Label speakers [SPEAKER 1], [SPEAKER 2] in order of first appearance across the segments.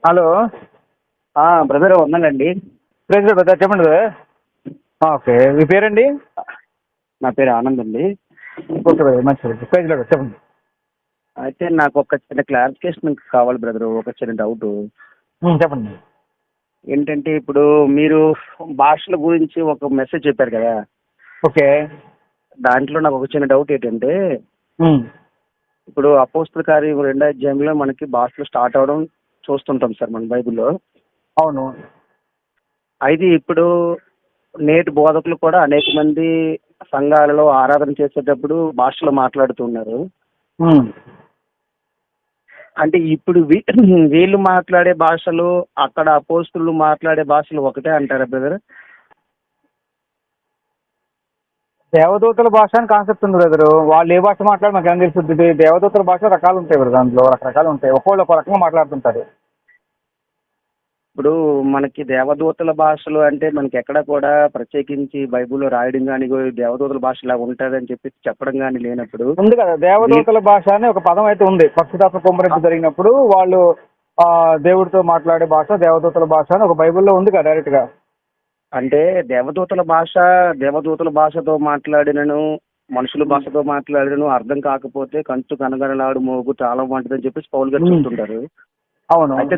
[SPEAKER 1] Hello.
[SPEAKER 2] Brother ఉన్నానండి.
[SPEAKER 1] President brother చెప్పండి brother. Okay, మీ పేరండి?
[SPEAKER 2] నా పేరు ఆనంద్ అండి.
[SPEAKER 1] ఓకే బ్రదర్, మంచిది. ప్రెసిడెంట్ చెప్పండి.
[SPEAKER 2] అయితే నాకు ఒక చిన్న క్లారిఫికేషన్ కావాలి బ్రదర్, ఒక చిన్న డౌట్.
[SPEAKER 1] చెప్పండి.
[SPEAKER 2] ఏంటంటే ఇప్పుడు మీరు భాషల గురించి ఒక మెసేజ్ చెప్పారు కదా,
[SPEAKER 1] ఓకే.
[SPEAKER 2] దాంట్లో నాకు ఒక చిన్న డౌట్ ఏంటంటే, ఇప్పుడు అపోస్తల కార్యం 2వ అధ్యాయంలో మనకి భాషలు స్టార్ట్ అవడం చూస్తుంటాం సార్ మన బైబిల్లో.
[SPEAKER 1] అవును.
[SPEAKER 2] అయితే ఇప్పుడు నేటి బోధకులు కూడా అనేక మంది సంఘాలలో ఆరాధన చేసేటప్పుడు భాషలో మాట్లాడుతున్నారు. అంటే ఇప్పుడు వీళ్ళు మాట్లాడే భాషలు అక్కడ అపోస్తులు మాట్లాడే భాషలు ఒకటే అంటారా బ్రదర్?
[SPEAKER 1] దేవదూతల భాష అని కాన్సెప్ట్ ఉంది బ్రదరు. వాళ్ళు ఏ భాష మాట్లాడి మాకు ఏం తెలుస్తుంది? దేవదూతల భాష రకాలు ఉంటాయి బ్రదర్, దాంట్లో రకరకాలు ఉంటాయి. ఒక్కోళ్ళు ఒక రకంగా మాట్లాడుతుంటారు.
[SPEAKER 2] ఇప్పుడు మనకి దేవదూతల భాషలు అంటే మనకి ఎక్కడ కూడా ప్రత్యేకించి బైబిల్లో రాయడం కానీ దేవదూతల భాష ఇలా ఉంటుందని చెప్పి చెప్పడం కానీ లేనప్పుడు
[SPEAKER 1] ఉంది కదా, దేవదూతల భాష అని ఒక పదం అయితే ఉంది. పక్షిదాత్మ కుమ్మరింపు జరిగినప్పుడు వాళ్ళు దేవుడితో మాట్లాడే భాష దేవదూతల భాష అని ఒక బైబిల్లో ఉంది కదా డైరెక్ట్ గా.
[SPEAKER 2] అంటే దేవదూతల భాషతో మాట్లాడినను మనుషుల భాషతో మాట్లాడినను అర్థం కాకపోతే కంచు కనగనలాడు మోగు చాలా వంటిదని చెప్పేసి పౌలు గారు చెప్తుంటారు.
[SPEAKER 1] అవును.
[SPEAKER 2] అయితే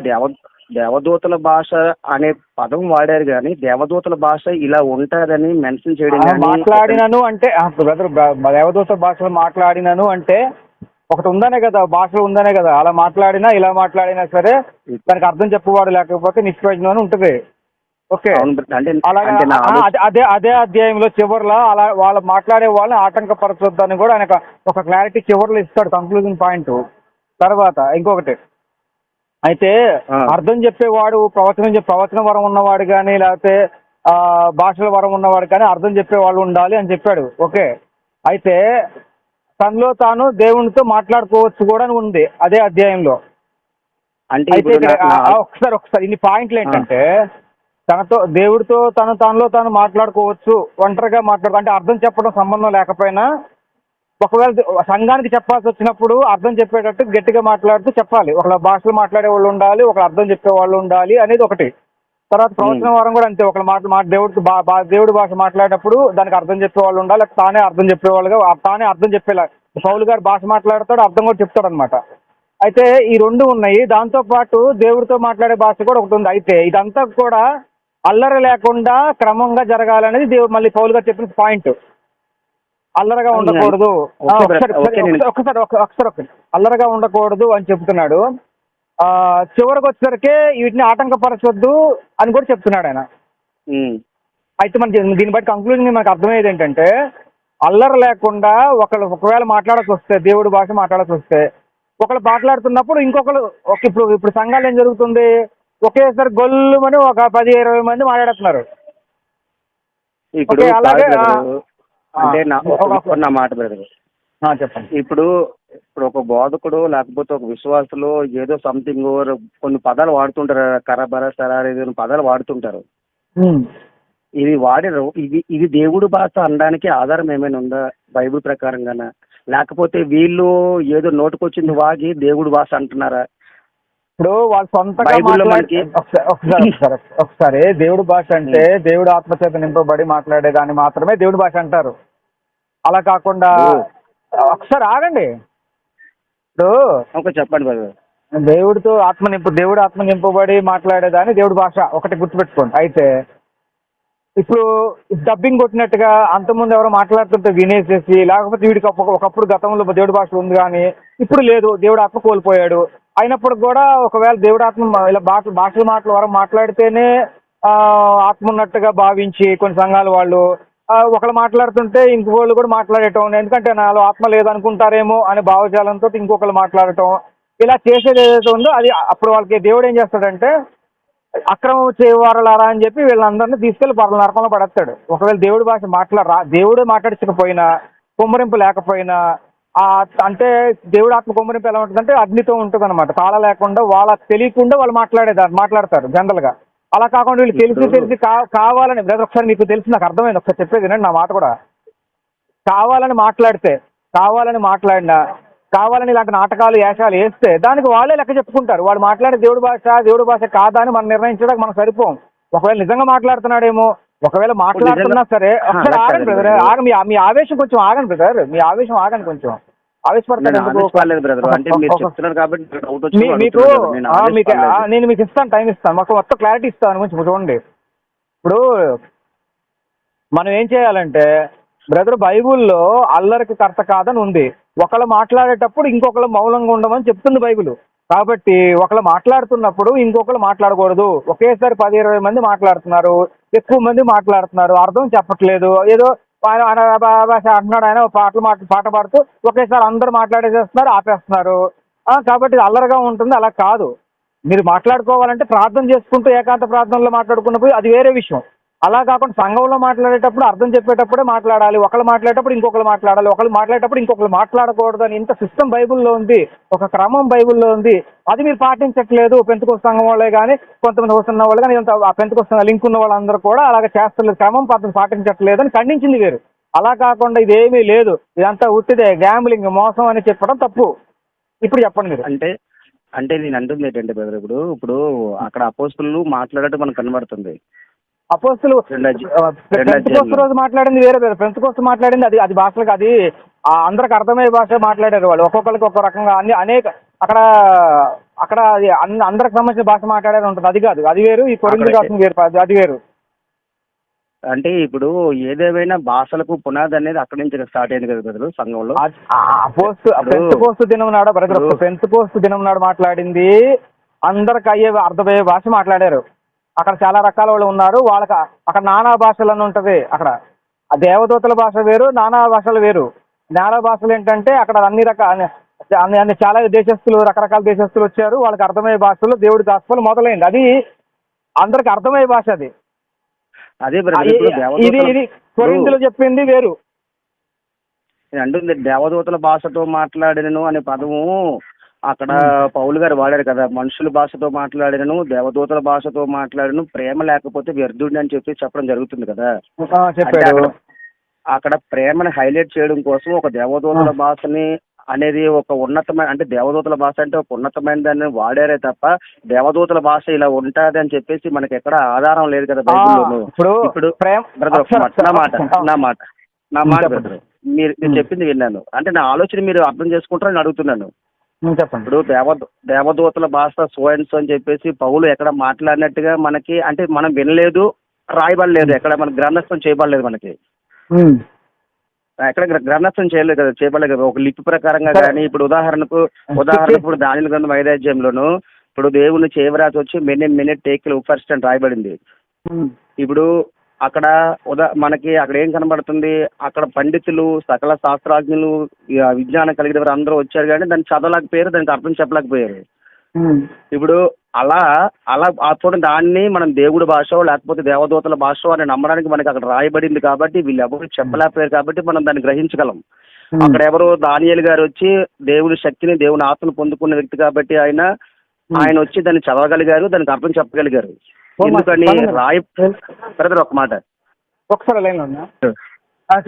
[SPEAKER 2] దేవదూతల భాష అనే పదం వాడారు కానీ దేవదూతల భాష ఇలా ఉంటారని మెన్షన్ చేయడం కానీ
[SPEAKER 1] మాట్లాడినను అంటే బ్రదర్, దేవదూత భాషలో మాట్లాడినను అంటే ఒకటి ఉందనే కదా, భాషలో ఉందనే కదా. అలా మాట్లాడినా ఇలా మాట్లాడినా సరే దానికి అర్థం చెప్పువాడు లేకపోతే నిష్ప్రయోజనం అని ఉంటుంది. ఓకే. అలాగా అదే అధ్యాయంలో చివరిలో అలా వాళ్ళు మాట్లాడే వాళ్ళని ఆటంకపరచొద్దని కూడా ఆయన ఒక క్లారిటీ చివరిలో ఇస్తాడు, కంక్లూజన్ పాయింట్. తర్వాత ఇంకొకటి అయితే అర్థం చెప్పేవాడు ప్రవచన వరం ఉన్నవాడు కానీ లేకపోతే భాషల వరం ఉన్నవాడు కానీ అర్థం చెప్పేవాళ్ళు ఉండాలి అని చెప్పాడు. ఓకే. అయితే తనలో తాను దేవునితో మాట్లాడుకోవచ్చు కూడా ఉంది అదే అధ్యాయంలో. అయితే ఒకసారి ఇన్ని పాయింట్లు ఏంటంటే, దేవుడితో తనలో తాను మాట్లాడుకోవచ్చు, ఒంటరిగా అంటే అర్థం చెప్పడం సంబంధం లేకపోయినా ఒకవేళ సంఘానికి చెప్పాల్సి వచ్చినప్పుడు అర్థం చెప్పేటట్టు గట్టిగా మాట్లాడుతూ చెప్పాలి. ఒకళ్ళ భాషలు మాట్లాడే వాళ్ళు ఉండాలి, ఒకళ్ళు అర్థం చెప్పే వాళ్ళు ఉండాలి అనేది ఒకటి. తర్వాత ప్రవచన వారం కూడా అంతే. ఒకళ్ళు దేవుడి భాష మాట్లాడేటప్పుడు దానికి అర్థం చెప్పే వాళ్ళు ఉండాలి, తానే అర్థం చెప్పేవాళ్ళుగా తానే అర్థం చెప్పేలా. పౌలు గారు భాష మాట్లాడతాడు, అర్థం కూడా చెప్తాడు అనమాట. అయితే ఈ రెండు ఉన్నాయి. దాంతో పాటు దేవుడితో మాట్లాడే భాష కూడా ఒకటి ఉంది. అయితే ఇదంతా కూడా అల్లరి లేకుండా క్రమంగా జరగాలనేది మళ్ళీ పౌలు గారు చెప్పిన పాయింట్. అల్లరగా ఉండకూడదు, ఒకసారి అల్లరగా ఉండకూడదు అని చెప్తున్నాడు. చివరికి వచ్చేసరికి వీటిని ఆటంకపరచొద్దు అని కూడా చెప్తున్నాడు ఆయన. అయితే మనకి దీన్ని బట్టి కంక్లూజన్ మనకు అర్థమయ్యేది ఏంటంటే, అల్లరి లేకుండా ఒకవేళ మాట్లాడాల్సి వస్తే, దేవుడి భాష మాట్లాడాల్సి వస్తే, ఒకళ్ళు మాట్లాడుతున్నప్పుడు ఇంకొకరు ఇప్పుడు సంఘాలు ఏం జరుగుతుంది, ఒకేసారి గొల్లుమని ఒక 10-20 మంది మాట్లాడుతున్నారు. అలాగే
[SPEAKER 2] అంటే నా మాట బ్రదర్
[SPEAKER 1] చెప్పండి.
[SPEAKER 2] ఇప్పుడు ఒక బోధకుడు లేకపోతే ఒక విశ్వాసులు ఏదో సంథింగ్ కొన్ని పదాలు వాడుతుంటారు, కరబర సరారు ఏదో పదాలు వాడుతుంటారు. ఇది వాడారు, ఇది దేవుడు భాష అనడానికి ఆధారం ఏమైనా ఉందా బైబిల్ ప్రకారంగానా, లేకపోతే వీళ్ళు ఏదో నోటుకొచ్చింది వాగి దేవుడు భాష అంటున్నారా?
[SPEAKER 1] ఇప్పుడు వాళ్ళు సొంతగా ఒకసారి దేవుడు భాష అంటే దేవుడు ఆత్మచేత నింపబడి మాట్లాడేదాన్ని మాత్రమే దేవుడి భాష అంటారు. అలా కాకుండా ఒకసారి ఆగండి. ఇప్పుడు
[SPEAKER 2] చెప్పండి బ్రదర్.
[SPEAKER 1] దేవుడు ఆత్మ నింపబడి మాట్లాడేదాన్ని దేవుడి భాష ఒకటి గుర్తుపెట్టుకోండి. అయితే ఇప్పుడు డబ్బింగ్ కొట్టినట్టుగా అంతకుముందు ఎవరో మాట్లాడుతుంటే వినేసేసి, లేకపోతే వీడికి ఒకప్పుడు గతంలో దేవుడి భాష ఉంది కానీ ఇప్పుడు లేదు, దేవుడు ఆత్మ కోల్పోయాడు. అయినప్పుడు కూడా ఒకవేళ దేవుడు ఆత్మ ఇలా భాషల వరం మాట్లాడితేనే ఆత్మ ఉన్నట్టుగా భావించి కొన్ని సంఘాల వాళ్ళు ఒకళ్ళు మాట్లాడుతుంటే ఇంకొకళ్ళు కూడా మాట్లాడటం, ఎందుకంటే నాలో ఆత్మ లేదనుకుంటారేమో అనే భావజాలంతో ఇంకొకళ్ళు మాట్లాడటం, ఇలా చేసేది ఏదైతే ఉందో అది అప్పుడు వాళ్ళకి దేవుడు ఏం చేస్తాడంటే, అక్రమం చేయవారలారా అని చెప్పి వీళ్ళందరినీ తీసుకెళ్లి పర్ల నరకంలో పడేస్తాడు. ఒకవేళ దేవుడి భాష దేవుడే మాట్లాడించకపోయినా, కుమ్మరింపు లేకపోయినా, అంటే దేవుడు ఆత్మ కుమ్మరింపు ఎలా ఉంటుందంటే అగ్నితో ఉంటుంది అనమాట. తాళ లేకుండా వాళ్ళకి తెలియకుండా వాళ్ళు మాట్లాడతారు జనరల్ గా. అలా కాకుండా వీళ్ళు తెలిసి కావాలని, ఒకసారి మీకు తెలిసి నాకు అర్థమైంది, ఒకసారి చెప్పేది నా మాట కూడా. కావాలని మాట్లాడినా కావాలని ఇలాంటి నాటకాలు వేషాలు వేస్తే దానికి వాళ్ళే లెక్క చెప్పుకుంటారు. వాడు మాట్లాడే దేవుడి భాష కాదా అని మనం నిర్ణయించడానికి మనం సరిపోం. ఒకవేళ నిజంగా మాట్లాడుతున్నాడేమో, ఒకవేళ మాట్లాడుతున్నా సరే ఒకసారి ఆగండి బ్రదర్, మీ ఆవేశం కొంచెం ఆగండి బ్రదర్, మీ ఆవేశం ఆగండి కొంచెం. ఆవేశపడతాడు మీకు. నేను మీకు ఇస్తాను, టైం ఇస్తాను, మాకు మొత్తం క్లారిటీ ఇస్తాను కొంచెం చూడండి. ఇప్పుడు మనం ఏం చేయాలంటే బ్రదర్, బైబుల్లో అల్లరికి కర్త కాదని ఉంది. ఒకళ్ళు మాట్లాడేటప్పుడు ఇంకొకళ్ళు మౌనంగా ఉండమని చెప్తుంది బైబిల్. కాబట్టి ఒకళ్ళు మాట్లాడుతున్నప్పుడు ఇంకొకళ్ళు మాట్లాడకూడదు. ఒకేసారి 10-20 మంది మాట్లాడుతున్నారు, ఎక్కువ మంది మాట్లాడుతున్నారు, అర్థం చెప్పట్లేదు, ఏదో అంటున్నాడు ఆయన పాట పాడుతూ ఒకేసారి అందరూ మాట్లాడేసేస్తున్నారు, ఆపేస్తున్నారు. కాబట్టి అల్లరిగా ఉంటుంది. అలా కాదు. మీరు మాట్లాడుకోవాలంటే ప్రార్థన చేసుకుంటూ ఏకాంత ప్రార్థనలో మాట్లాడుకున్నప్పుడు అది వేరే విషయం. అలా కాకుండా సంఘంలో మాట్లాడేటప్పుడు అర్థం చెప్పేటప్పుడే మాట్లాడాలి, ఒకళ్ళు మాట్లాడేటప్పుడు ఇంకొకరు మాట్లాడాలి, ఒకళ్ళు మాట్లాడేటప్పుడు ఇంకొకరు మాట్లాడకూడదు అని ఇంత సిస్టమ్ బైబుల్లో ఉంది, ఒక క్రమం బైబుల్లో ఉంది. అది మీరు పాటించట్లేదు. పెంతుకొస్త సంఘం వాళ్ళే కానీ, కొంతమంది వస్తున్న వాళ్ళు కానీ, ఆ పెంతుకొస్త లింక్ ఉన్న వాళ్ళందరూ కూడా అలాగే చేస్తలేదు, క్రమం పద్ధతి పాటించట్లేదు అని ఖండించింది వేరు. అలా కాకుండా ఇదేమీ లేదు, ఇదంతా ఉట్టిదే, గ్యాంబ్లింగ్, మోసం అని చెప్పడం తప్పు. ఇప్పుడు చెప్పండి మీరు.
[SPEAKER 2] అంటే నేను అంటుంది ఏంటంటే బ్రదర్, ఇప్పుడు అక్కడ అపోస్తులు మాట్లాడటం మనకు కనబడుతుంది.
[SPEAKER 1] అపోస్తులు పెంతెకోస్తు రోజు మాట్లాడింది వేరే వేరే, పెంతెకోస్తు మాట్లాడింది అది భాషలకు, అది అందరికి అర్థమయ్యే భాష మాట్లాడారు వాళ్ళు. ఒక్కొక్కరికి ఒక్కో రకంగా అన్ని అనేక అక్కడ అక్కడ అందరికి సంబంధించిన భాష మాట్లాడారు ఉంటుంది. అది కాదు, అది వేరు. ఈ కొరింథీ రాసిన వేరు, అది వేరు.
[SPEAKER 2] అంటే ఇప్పుడు ఏదేమైనా భాషలకు పునాది అనేది అక్కడి నుంచి స్టార్ట్ అయింది కదా బ్రదర్ సంఘంలో.
[SPEAKER 1] పెంతెకోస్తు దినం నాడు బ్రదర్, పెంతెకోస్తు దినం నాడు మాట్లాడింది అందరికి అయ్యే అర్థమయ్యే భాష మాట్లాడారు. అక్కడ చాలా రకాల వాళ్ళు ఉన్నారు, వాళ్ళకి అక్కడ నానా భాషలు అని ఉంటుంది. అక్కడ దేవదూతల భాష వేరు, నానా భాషలు వేరు. నానా భాషలు ఏంటంటే అక్కడ అన్ని రకాల చాలా దేశస్తులు, రకరకాల దేశస్తులు వచ్చారు, వాళ్ళకి అర్థమయ్యే భాషలో దేవుడి గాస్పెల్ మొదలైంది. అది అందరికి అర్థమయ్యే భాష. అది ఇది కొరింథీలో చెప్పింది వేరు.
[SPEAKER 2] అంటుంది దేవదూతల భాషతో మాట్లాడినను అనే పదము అక్కడ పౌలు గారు వాడారు కదా. మనుషుల భాషతో మాట్లాడినను, దేవదూతల భాషతో మాట్లాడిను, ప్రేమ లేకపోతే వ్యర్థుడిని అని చెప్పి చెప్పడం జరుగుతుంది కదా. అక్కడ ప్రేమని హైలైట్ చేయడం కోసం ఒక దేవదూతల భాషని అనేది ఒక ఉన్నతమైన, అంటే దేవదూతల భాష అంటే ఒక ఉన్నతమైన దాన్ని వాడారే తప్ప దేవదూతల భాష ఇలా ఉంటుంది అని చెప్పేసి మనకి ఎక్కడ ఆధారం లేదు కదా బైబిల్లోను. ఇప్పుడు బ్రదర్ నా మాట బ్రదర్, మీరు చెప్పింది విన్నాను, అంటే నా ఆలోచన మీరు అర్థం చేసుకుంటారని అడుగుతున్నాను. ఇప్పుడు దేవదూతల భాష సో అండ్ సో అని చెప్పేసి పౌలు ఎక్కడ మాట్లాడినట్టుగా మనకి, అంటే మనం వినలేదు, రాయబడలేదు, ఎక్కడ మనకి గ్రంథస్థం చేయబడలేదు, మనకి ఎక్కడ గ్రంథస్థం చేయలేదు కదా, చేయబడలేదు కదా ఒక లిపి ప్రకారంగా. కానీ ఇప్పుడు ఉదాహరణకు ఇప్పుడు దానియేలు గ్రంథం 5వ అధ్యాయంలోను ఇప్పుడు దేవుని చేవరాసి వచ్చి మినిట్ టేక్ ఫస్ట్ అని రాయబడింది. ఇప్పుడు అక్కడ మనకి అక్కడ ఏం కనబడుతుంది, అక్కడ పండితులు, సకల శాస్త్రాజ్ఞులు, విజ్ఞానం కలిగిన వారు అందరూ వచ్చారు, కానీ దాన్ని చదవలేకపోయారు, దానికి అర్థం చెప్పలేకపోయారు. ఇప్పుడు అలా చూడండి, దాన్ని మనం దేవుడి భాష లేకపోతే దేవదూతల భాష అని నమ్మడానికి మనకి అక్కడ రాయబడింది. కాబట్టి వీళ్ళు ఎవరు చెప్పలేకపోయారు, కాబట్టి మనం దాన్ని గ్రహించగలం. అక్కడ ఎవరు దానియేలు గారు వచ్చి దేవుడి శక్తిని, దేవుని ఆత్మను పొందుకున్న వ్యక్తి కాబట్టి ఆయన వచ్చి దాన్ని చదవగలిగారు, దానికి అర్థం చెప్పగలిగారు. ఎందుకని బ్రదర్ ఒక మాట
[SPEAKER 1] ఒకసారి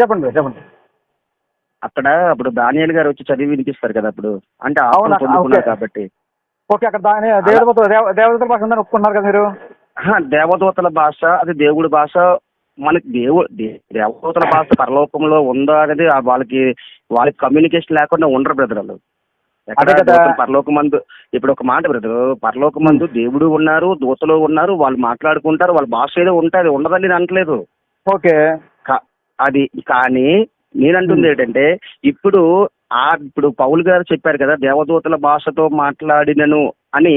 [SPEAKER 1] చెప్పండి చెప్పండి.
[SPEAKER 2] అక్కడ అప్పుడు దానియేలు గారు వచ్చి చదివి వినిపిస్తారు కదా, అప్పుడు అంటే ఆత్మను పొందుకున్నారు కాబట్టి.
[SPEAKER 1] ఓకే, అక్కడ దేవదూతల భాష ఉందని ఒప్పుకున్నారు కదా మీరు.
[SPEAKER 2] దేవదూతల భాష అది దేవుడి భాష. మనకి దేవదూతల భాష పరలోకంలో ఉందా అనేది వాళ్ళకి కమ్యూనికేషన్ లేకుండా ఉండరు బ్రదర్. వాళ్ళు పరలోకమందు, ఇప్పుడు ఒక మాట బ్రదర్, పరలోకమందు దేవుడు ఉన్నారు, దూతలు ఉన్నారు, వాళ్ళు మాట్లాడుకుంటారు, వాళ్ళ భాష ఏదో ఉంటుంది, ఉండదని అనట్లేదు.
[SPEAKER 1] ఓకే,
[SPEAKER 2] అది కానీ నేనంటుంది ఏంటంటే ఇప్పుడు పౌలు గారు చెప్పారు కదా దేవదూతల భాషతో మాట్లాడినను అని,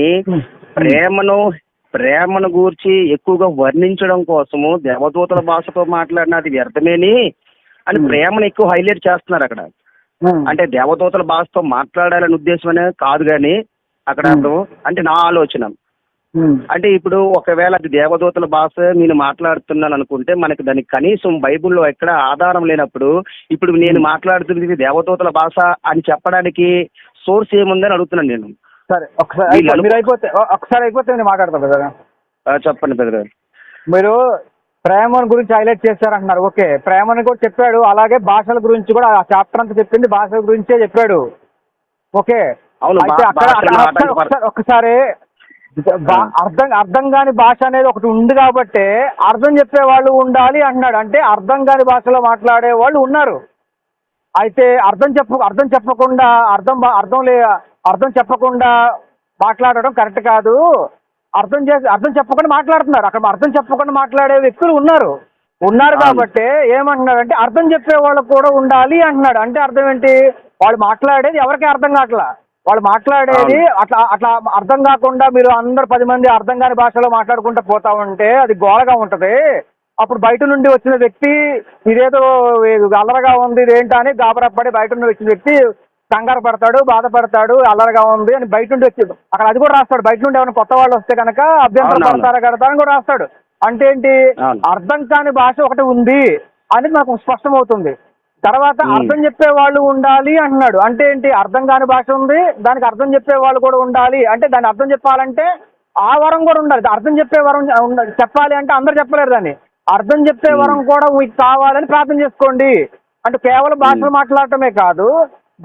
[SPEAKER 2] ప్రేమను గూర్చి ఎక్కువగా వర్ణించడం కోసము దేవదూతల భాషతో మాట్లాడినది వ్యర్థమేని అని ప్రేమను ఎక్కువ హైలైట్ చేస్తున్నారు అక్కడ. అంటే దేవదూతల భాషతో మాట్లాడాలనే ఉద్దేశం కాదు, కానీ అక్కడ అంటే నా ఆలోచన అంటే ఇప్పుడు ఒకవేళ అది దేవదూతల భాష నేను మాట్లాడుతున్నాను అనుకుంటే మనకి దానికి కనీసం బైబిల్లో ఎక్కడ ఆధారం లేనప్పుడు ఇప్పుడు నేను మాట్లాడుతున్నది దేవదూతల భాష అని చెప్పడానికి సోర్స్ ఏముందని అడుగుతున్నాను నేను.
[SPEAKER 1] సరే, ఒకసారి అయిపోతే నేను మాట్లాడతాను కదా.
[SPEAKER 2] చెప్పండి బ్రదర్.
[SPEAKER 1] మీరు ప్రేమను గురించి హైలైట్ చేశారంటున్నారు. ఓకే, ప్రేమను కూడా చెప్పాడు, అలాగే భాషల గురించి కూడా ఆ చాప్టర్ అంతా చెప్పింది భాషల గురించే చెప్పాడు. ఓకే.
[SPEAKER 2] అవును,
[SPEAKER 1] అయితే అక్కడ
[SPEAKER 2] భాషను
[SPEAKER 1] ఒక్కసారి అర్థం కాని భాష అనేది ఒకటి ఉంది కాబట్టి అర్థం చెప్పే వాళ్ళు ఉండాలి అంటున్నాడు. అంటే అర్థం కాని భాషలో మాట్లాడే వాళ్ళు ఉన్నారు. అయితే అర్థం చెప్పకుండా అర్థం చెప్పకుండా మాట్లాడడం కరెక్ట్ కాదు. అర్థం చెప్పకుండా మాట్లాడుతున్నారు. అక్కడ అర్థం చెప్పకుండా మాట్లాడే వ్యక్తులు ఉన్నారు కాబట్టి ఏమంటున్నాడంటే అర్థం చెప్పే వాళ్ళకు కూడా ఉండాలి అంటున్నాడు. అంటే అర్థం ఏంటి? వాళ్ళు మాట్లాడేది ఎవరికి అర్థం కావట్లా. వాళ్ళు మాట్లాడేది అట్లా అర్థం కాకుండా మీరు అందరు 10 మంది అర్థం కాని భాషలో మాట్లాడుకుంటూ పోతా ఉంటే అది గోలగా ఉంటది. అప్పుడు బయట నుండి వచ్చిన వ్యక్తి ఇదేదో అల్లరగా ఉంది ఇదేంటా అని గాబరాపడి బయట నుండి వచ్చిన వ్యక్తి కంగారు పడతాడు, బాధపడతాడు, అల్లరగా ఉంది అని బయట నుండి వచ్చి అక్కడ అది కూడా రాస్తాడు. బయట నుండి ఏమైనా కొత్త వాళ్ళు వస్తే కనుక అభ్యంతరం పడతారా కడతారని కూడా రాస్తాడు. అంటే ఏంటి? అర్థం కాని భాష ఒకటి ఉంది అనేది నాకు స్పష్టమవుతుంది. తర్వాత అర్థం చెప్పే వాళ్ళు ఉండాలి అంటున్నాడు. అంటే ఏంటి? అర్థం కాని భాష ఉంది, దానికి అర్థం చెప్పే వాళ్ళు కూడా ఉండాలి. అంటే దాన్ని అర్థం చెప్పాలంటే ఆ వరం కూడా ఉండాలి. అర్థం చెప్పే వరం చెప్పాలి అంటే అందరు చెప్పలేరు దాన్ని. అర్థం చెప్పే వరం కూడా మీకు కావాలని ప్రార్థన చేసుకోండి. అంటే కేవలం భాషలు మాట్లాడటమే కాదు,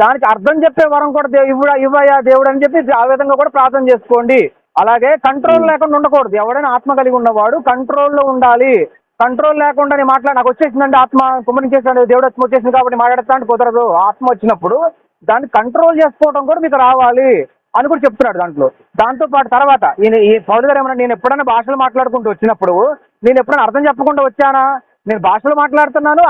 [SPEAKER 1] దానికి అర్థం చెప్పే వరం కూడా ఇవ్వయా దేవుడు అని చెప్పి ఆ విధంగా కూడా ప్రార్థన చేసుకోండి. అలాగే కంట్రోల్ లేకుండా ఉండకూడదు. ఎవడైనా ఆత్మ కలిగి ఉన్నవాడు కంట్రోల్లో ఉండాలి. కంట్రోల్ లేకుండా నేను నాకు వచ్చేసిందంటే ఆత్మ కుమ్మరించేసాడు, దేవుడు ఆత్మ వచ్చేసింది కాబట్టి మాట్లాడతాను కుదరదు. ఆత్మ వచ్చినప్పుడు దాన్ని కంట్రోల్ చేసుకోవడం కూడా మీకు రావాలి అని కూడా చెప్తున్నాడు దాంట్లో. దాంతో పాటు తర్వాత ఈ పౌలు గారు ఏమన్నా నేను ఎప్పుడైనా భాషలు మాట్లాడుకుంటూ వచ్చినప్పుడు నేను ఎప్పుడైనా అర్థం చెప్పకుండా వచ్చానా? నేను భాషలు మాట్లాడుతున్నాను,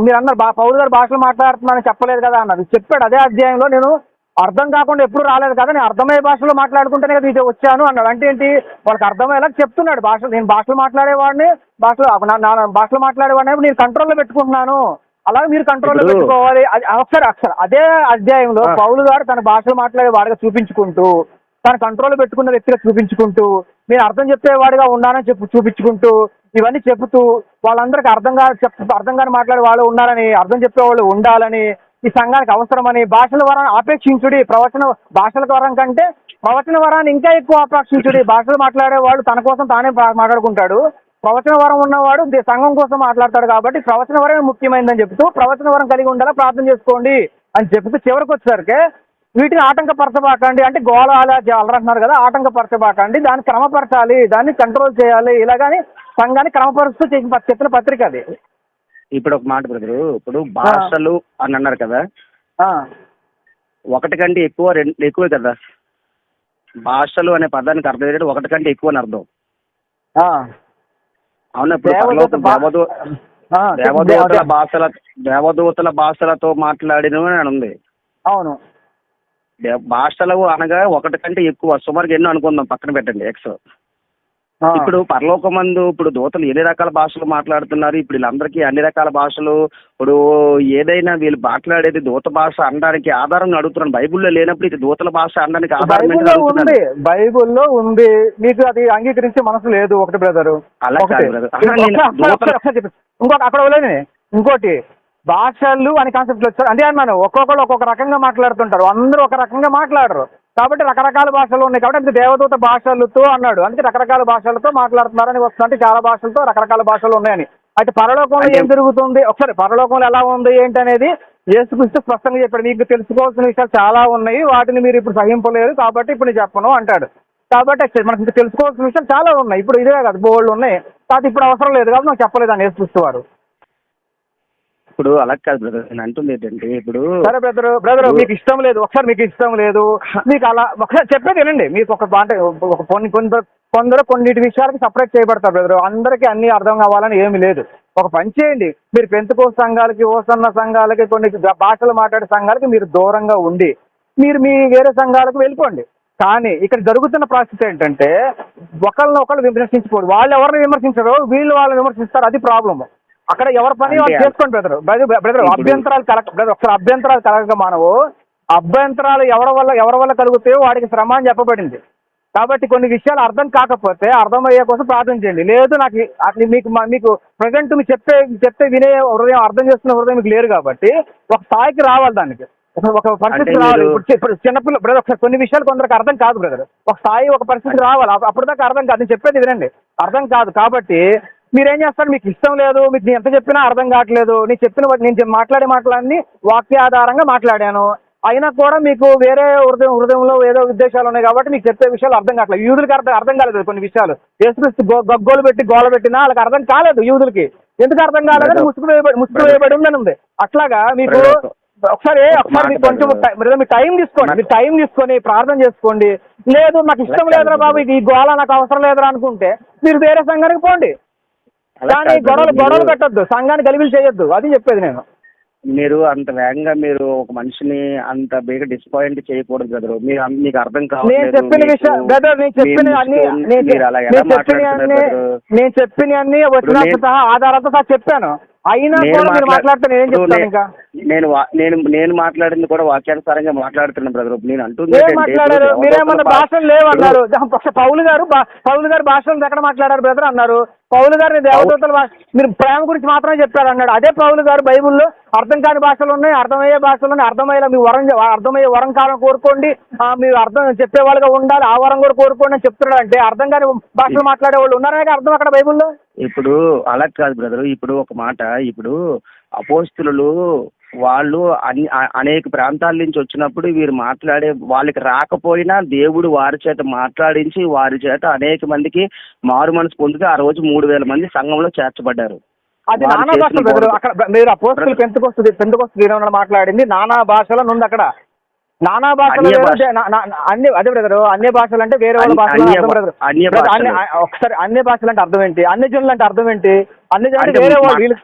[SPEAKER 1] మీరు అన్నారు పౌలు గారు భాషలు మాట్లాడుతున్నానని చెప్పలేదు కదా అన్నారు. చెప్పాడు అదే అధ్యాయంలో, నేను అర్థం కాకుండా ఎప్పుడు రాలేదు కదా, నేను అర్థమయ్యే భాషలో మాట్లాడుకుంటేనే కదా ఇది వచ్చాను అన్నాడు. అంటే ఏంటి? వాళ్ళకి అర్థమయ్యేలా చెప్తున్నాడు. నేను భాషలు మాట్లాడేవాడిని, భాషలు మాట్లాడేవాడిని నేను కంట్రోల్లో పెట్టుకుంటున్నాను. అలాగే మీరు కంట్రోల్లో పెట్టుకోవాలి. ఒకసారి అదే అధ్యాయంలో పౌలు గారు తన భాషలు మాట్లాడే వాడిగా చూపించుకుంటూ, తన కంట్రోల్లో పెట్టుకున్న వ్యక్తిగా చూపించుకుంటూ, నేను అర్థం చెప్పేవాడిగా ఉన్నానని చూపించుకుంటూ, ఇవన్నీ చెబుతూ వాళ్ళందరికీ అర్థం కాని మాట్లాడే వాళ్ళు ఉన్నారని, అర్థం చెప్పేవాళ్ళు ఉండాలని, ఈ సంఘానికి అవసరమని, భాషల వరాన్ని ఆపేక్షించుడి. భాషల వరం కంటే ప్రవచన వరాన్ని ఇంకా ఎక్కువ ఆపేక్షించుడి. భాషలు మాట్లాడేవాడు తన కోసం తానే మాట్లాడుకుంటాడు. ప్రవచన వరం ఉన్నవాడు సంఘం కోసం మాట్లాడతాడు. కాబట్టి ప్రవచన వరమే ముఖ్యమైనదని చెబుతూ ప్రవచన వరం కలిగి ఉండాలా ప్రార్థన చేసుకోండి అని చెబుతూ చివరికి వచ్చేసరికి వీటిని ఆటంకపరచబాకండి, అంటే గోళ అలరంటున్నారు కదా, ఆటంకపరచబాకండి, దాన్ని క్రమపరచాలి, దాన్ని కంట్రోల్ చేయాలి, ఇలాగని సంఘాన్ని క్రమపరుస్తూ చెప్పిన పత్రిక అది.
[SPEAKER 2] ఇప్పుడు ఒక మాట బ్రదరు, ఇప్పుడు భాషలు అని అన్నారు కదా, ఒకటి కంటే ఎక్కువే కదా భాషలు అనే పదానికి అర్థం ఏంటంటే ఒకటి కంటే ఎక్కువ అని అర్థం. అవునా? ఇప్పుడు దేవదూతల భాషలతో మాట్లాడిన అని ఉంది.
[SPEAKER 1] అవును.
[SPEAKER 2] భాషలు అనగా ఒకటి కంటే ఎక్కువ, సుమారుగా ఎన్నో అనుకుందాం, పక్కన పెట్టండి ఎక్స్. ఇప్పుడు పరలోకమందు ఇప్పుడు దూతలు ఎన్ని రకాల భాషలు మాట్లాడుతున్నారు. ఇప్పుడు వీళ్ళందరికీ అన్ని రకాల భాషలు, ఇప్పుడు ఏదైనా వీళ్ళు మాట్లాడేది దూత భాష అనడానికి ఆధారం అడుగుతున్నాను. బైబుల్లో లేనప్పుడు ఇది దూతల భాష అనడానికి ఆధారం
[SPEAKER 1] ఉంది. బైబుల్లో ఉంది, మీకు అది అంగీకరించే మనసు లేదు. ఒకటి బ్రదరు, ఇంకొక అక్కడ లేదు. ఇంకోటి భాషలు అని కాన్సెప్ట్ వచ్చారు. అంటే అన్నాను ఒక్కొక్కరు ఒక్కొక్క రకంగా మాట్లాడుతుంటారు, అందరూ ఒక రకంగా మాట్లాడరు. కాబట్టి రకరకాల భాషలు ఉన్నాయి. కాబట్టి దేవదూత భాషలతో అన్నాడు, అందుకే రకరకాల భాషలతో మాట్లాడుతున్నారని వస్తుందంటే చాలా భాషలతో రకరకాల భాషలు ఉన్నాయని. అయితే పరలోకంలో ఏం జరుగుతుంది, ఒకసారి పరలోకంలో ఎలా ఉంది ఏంటి అనేది యేసుక్రీస్తు స్పష్టంగా చెప్పాడు. మీకు తెలుసుకోవాల్సిన విషయాలు చాలా ఉన్నాయి, వాటిని మీరు ఇప్పుడు సహింపలేరు కాబట్టి ఇప్పుడు నేను చెప్పను అంటాడు. కాబట్టి మనకి ఇంకా తెలుసుకోవాల్సిన విషయాలు చాలా ఉన్నాయి. ఇప్పుడు ఇదే కాదు, బోల్డ్ ఉన్నాయి. కాబట్టి ఇప్పుడు అవసరం లేదు కాబట్టి నాకు చెప్పలేదని యేసుక్రీస్తు వారు.
[SPEAKER 2] ఇప్పుడు అలా కాదు బ్రదర్, నేను అంటుంది ఏంటంటే ఇప్పుడు
[SPEAKER 1] సరే బ్రదర్ మీకు ఇష్టం లేదు, ఒకసారి మీకు ఇష్టం లేదు, మీకు అలా ఒకసారి చెప్పేది వినండి. మీకు కొందరు కొన్నిటి విషయాలకి సపరేట్ చేయబడతారు బ్రదర్. అందరికీ అన్ని అర్థం కావాలని ఏమి లేదు. ఒక పని చేయండి, మీరు పెంతుకోస్తు సంఘాలకి, ఓసన్న సంఘాలకి, కొన్ని భాషలు మాట్లాడే సంఘాలకి మీరు దూరంగా ఉండి మీరు మీ వేరే సంఘాలకు వెళ్ళిపోండి. కానీ ఇక్కడ జరుగుతున్న పరిస్థితి ఏంటంటే ఒకళ్ళు విమర్శించుకోరు. వాళ్ళు ఎవరిని విమర్శించరు, వీళ్ళు వాళ్ళని విమర్శిస్తారు. అది ప్రాబ్లమ్. అక్కడ ఎవరి పని వాళ్ళు చేసుకోండి బ్రదర్. అభ్యంతరాలు ఒకసారి అభ్యంతరాలు కలగక మానవు. అభ్యంతరాలు ఎవరి వల్ల కలుగుతాయో వాడికి శ్రమ అని చెప్పబడింది. కాబట్టి కొన్ని విషయాలు అర్థం కాకపోతే అర్థమయ్యే కోసం ప్రార్థన చేయండి. లేదు నాకు మీకు ప్రజెంట్ మీకు చెప్తే వినే హృదయం, అర్థం చేసుకునే హృదయం మీకు లేరు కాబట్టి ఒక స్థాయికి రావాలి, దానికి ఒక పరిస్థితి రావాలి. ఇప్పుడు చిన్నపిల్ల బ్రదర్ ఒకసారి కొన్ని విషయాలు కొందరికి అర్థం కాదు బ్రదర్. ఒక స్థాయి, ఒక పరిస్థితి రావాలి. అప్పుడు దాకా అర్థం కాదు. నేను చెప్పేది వినండి, అర్థం కాదు. కాబట్టి మీరేం చేస్తారు, మీకు ఇష్టం లేదు, మీకు ఎంత చెప్పినా అర్థం కావట్లేదు. నేను మాట్లాడే మాటలన్నీ వాక్యాధారంగా మాట్లాడాను. అయినా కూడా మీకు వేరే హృదయంలో ఏదో ఉద్దేశాలు ఉన్నాయి కాబట్టి మీకు చెప్పే విషయాలు అర్థం కావట్లేదు. యూదులకి అర్థం కాలేదు కొన్ని విషయాలు. యేసుక్రీస్తు గగ్గోలు పెట్టి గోల పెట్టినా వాళ్ళకి అర్థం కాలేదు యూదులకి. ఎందుకు అర్థం కాలేదని ముసుగు వేయబడి ఉందని ఉంది. అట్లాగా మీకు ఒకసారి మీకు కొంచెం మీరు టైం తీసుకోండి. మీరు టైం తీసుకొని ప్రార్థన చేసుకోండి. లేదు నాకు ఇష్టం లేదురా బాబు ఈ గోళ నాకు అవసరం లేదురా అనుకుంటే మీరు వేరే సంఘానికి పోండి. కానీ గొడవలు పెట్టద్దు, సంఘాన్ని గలిబిలు చేయొద్దు. అది చెప్పేది నేను.
[SPEAKER 2] మీరు అంత వేగంగా మీరు ఒక మనిషిని అంత బేగా డిసప్పాయింట్ చేయకూడదు బ్రదర్. మీరు మీకు అర్థం కావాలి.
[SPEAKER 1] నేను చెప్పిన విషయం బ్రదర్, నేను చెప్పిన అన్ని వచ్చిన ఆధారాలతో సార్ చెప్పాను. అయినా కూడా మీరు మాట్లాడితే నేను చెప్తాను. ఇంకా
[SPEAKER 2] నేను మాట్లాడింది కూడా వాక్యానుసారంగా మాట్లాడుతున్నాను బ్రదర్. నేను అంటుంది
[SPEAKER 1] ఏం మాట్లాడారు? మీరేమన్నా భాషలు లేవన్నారు. పౌలు గారు భాషలు ఎక్కడ మాట్లాడారు బ్రదర్ అన్నారు. పౌలు గారిని దేవదూతల భాష మీరు ప్రేమ గురించి మాత్రమే చెప్పారు అన్నాడు. అదే పౌలు గారు బైబుల్లో అర్థం కాని భాషలు ఉన్నాయి, అర్థమయ్యే భాషలు ఉన్నాయి. అర్థమయ్యేలా మీ అర్థమయ్యే వరం కాలం కోరుకోండి, మీరు అర్థం చెప్పేవాళ్ళుగా ఉండాలి, ఆ వరం కూడా కోరుకోండి అని చెప్తున్నాడు. అంటే అర్థం కాని భాషలు మాట్లాడే వాళ్ళు ఉన్నారే అర్థం అక్కడ బైబుల్లో.
[SPEAKER 2] ఇప్పుడు అలా కాదు బ్రదర్. ఇప్పుడు ఒక మాట, ఇప్పుడు అపోస్తులు వాళ్ళు అనేక ప్రాంతాల నుంచి వచ్చినప్పుడు వీరు మాట్లాడే వాళ్ళకి రాకపోయినా దేవుడు వారి చేత మాట్లాడించి వారి చేత అనేక మందికి మారు మనసు పొందితే ఆ రోజు 3,000 మంది సంఘంలో చేర్చబడ్డారు.
[SPEAKER 1] అది నానా భాషలు అక్కడ మీరు అపోస్తులు పెంతెకొస్తు మాట్లాడింది నానా భాషలో ఉంది. అక్కడ నానా భాషలు అన్ని అదే బ్రదర్. అన్ని భాషలు అంటే వేరే వాళ్ళ భాషలు ఒకసారి అన్ని భాషలు అంటే అర్థం ఏంటి? అన్ని జనులు అంటే అర్థం ఏంటి? అన్ని జనులు వేరే వాళ్ళు.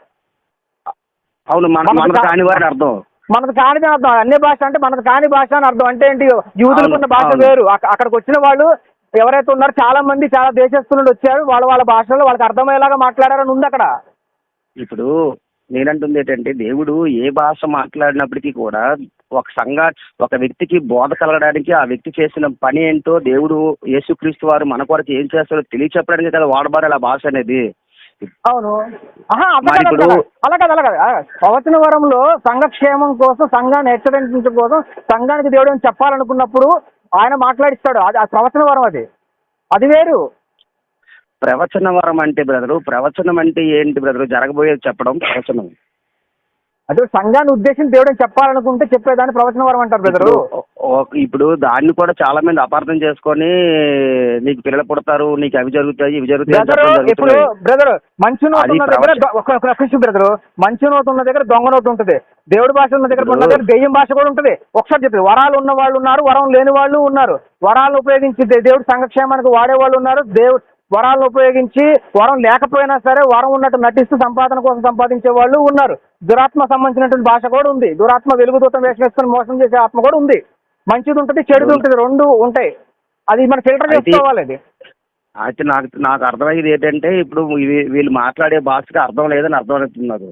[SPEAKER 2] అవును, మనకు కాని వారి అర్థం.
[SPEAKER 1] మనకు కానిది అర్థం. అన్ని భాష అంటే మనకు కాని భాష అని అర్థం. అంటే ఏంటి? యూదులకున్న భాష వేరు. అక్కడికి వచ్చిన వాళ్ళు ఎవరైతే ఉన్నారో చాలా మంది చాలా దేశస్తుల నుండి వచ్చారు. వాళ్ళ భాషలో వాళ్ళకి అర్థమయ్యేలాగా మాట్లాడారని ఉంది అక్కడ.
[SPEAKER 2] ఇప్పుడు నేనంటుంది ఏంటంటే దేవుడు ఏ భాష మాట్లాడినప్పటికీ కూడా ఒక వ్యక్తికి బోధ కలగడానికి ఆ వ్యక్తి చేసిన పని ఏంటో దేవుడు యేసుక్రీస్తు వారు మన కొరకు ఏం చేస్తారో తెలియచెప్పడానికి కదా వాడబడాలి ఆ భాష అనేది.
[SPEAKER 1] అవును. అలా కదా ప్రవచన వరంలో సంఘక్షేమం కోసం, సంఘాన్ని హెచ్చరించడం కోసం, సంఘానికి దేవుడు అని చెప్పాలనుకున్నప్పుడు ఆయన మాట్లాడిస్తాడు. అది ప్రవచన వరం. అది వేరు.
[SPEAKER 2] ప్రవచన వరం అంటే బ్రదరు, ప్రవచనం అంటే ఏంటి బ్రదరు? జరగబోయేది చెప్పడం ప్రవచనం.
[SPEAKER 1] అదే సంఘాన్ని ఉద్దేశించి దేవుడు చెప్పాలనుకుంటే చెప్పేదాన్ని ప్రవచన వరం అంటారు బ్రదరు.
[SPEAKER 2] ఇప్పుడు దాన్ని కూడా చాలా మంది అపార్థం చేసుకొని నీకు పిల్లలు పుడతారు, నీకు అవి జరుగుతాయి ఇవి జరుగుతాయి.
[SPEAKER 1] ఇప్పుడు బ్రదర్ మంచి నోటు ఉన్న దగ్గర బ్రదరు మంచి నోటు ఉన్న దగ్గర దొంగ నోటు ఉంటుంది. దేవుడి భాష ఉన్న దగ్గర దెయ్యం భాష కూడా ఉంటుంది. ఒకసారి చెప్పి వరాలు ఉన్న వాళ్ళు ఉన్నారు, వరం లేని వాళ్ళు ఉన్నారు. వరాలను ఉపయోగించి దేవుడి సంఘక్షేమానికి వాడేవాళ్ళు ఉన్నారు. వరాలను ఉపయోగించి వరం లేకపోయినా సరే వరం ఉన్నట్టు నటిస్తూ సంపాదన కోసం సంపాదించే వాళ్ళు ఉన్నారు. దురాత్మ సంబంధించినటువంటి భాష కూడా ఉంది. దురాత్మ వెలుగుదూతం వేషం వేసుకొని మోసం చేసే ఆత్మ కూడా ఉంది. మంచిది ఉంటుంది, చెడుది ఉంటుంది, రెండు ఉంటాయి. అది మనం ఫిల్టర్ చేసుకోవాలి. అది
[SPEAKER 2] అయితే నాకు అర్థమయ్యేది ఏంటంటే ఇప్పుడు వీళ్ళు మాట్లాడే భాషకి అర్థం లేదని అర్థం అవుతున్నారు.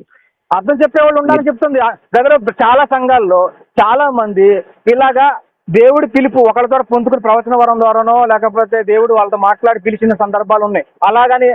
[SPEAKER 1] అర్థం చెప్పేవాళ్ళు ఉండాలని చెప్తుంది. దగ్గర చాలా సంఘాల్లో చాలా మంది ఇలాగా దేవుడి పిలుపు ఒకరి ద్వారా పొందుకుని ప్రవచన వరం ద్వారానో లేకపోతే దేవుడు వాళ్ళతో మాట్లాడి పిలిచిన సందర్భాలు ఉన్నాయి. అలాగని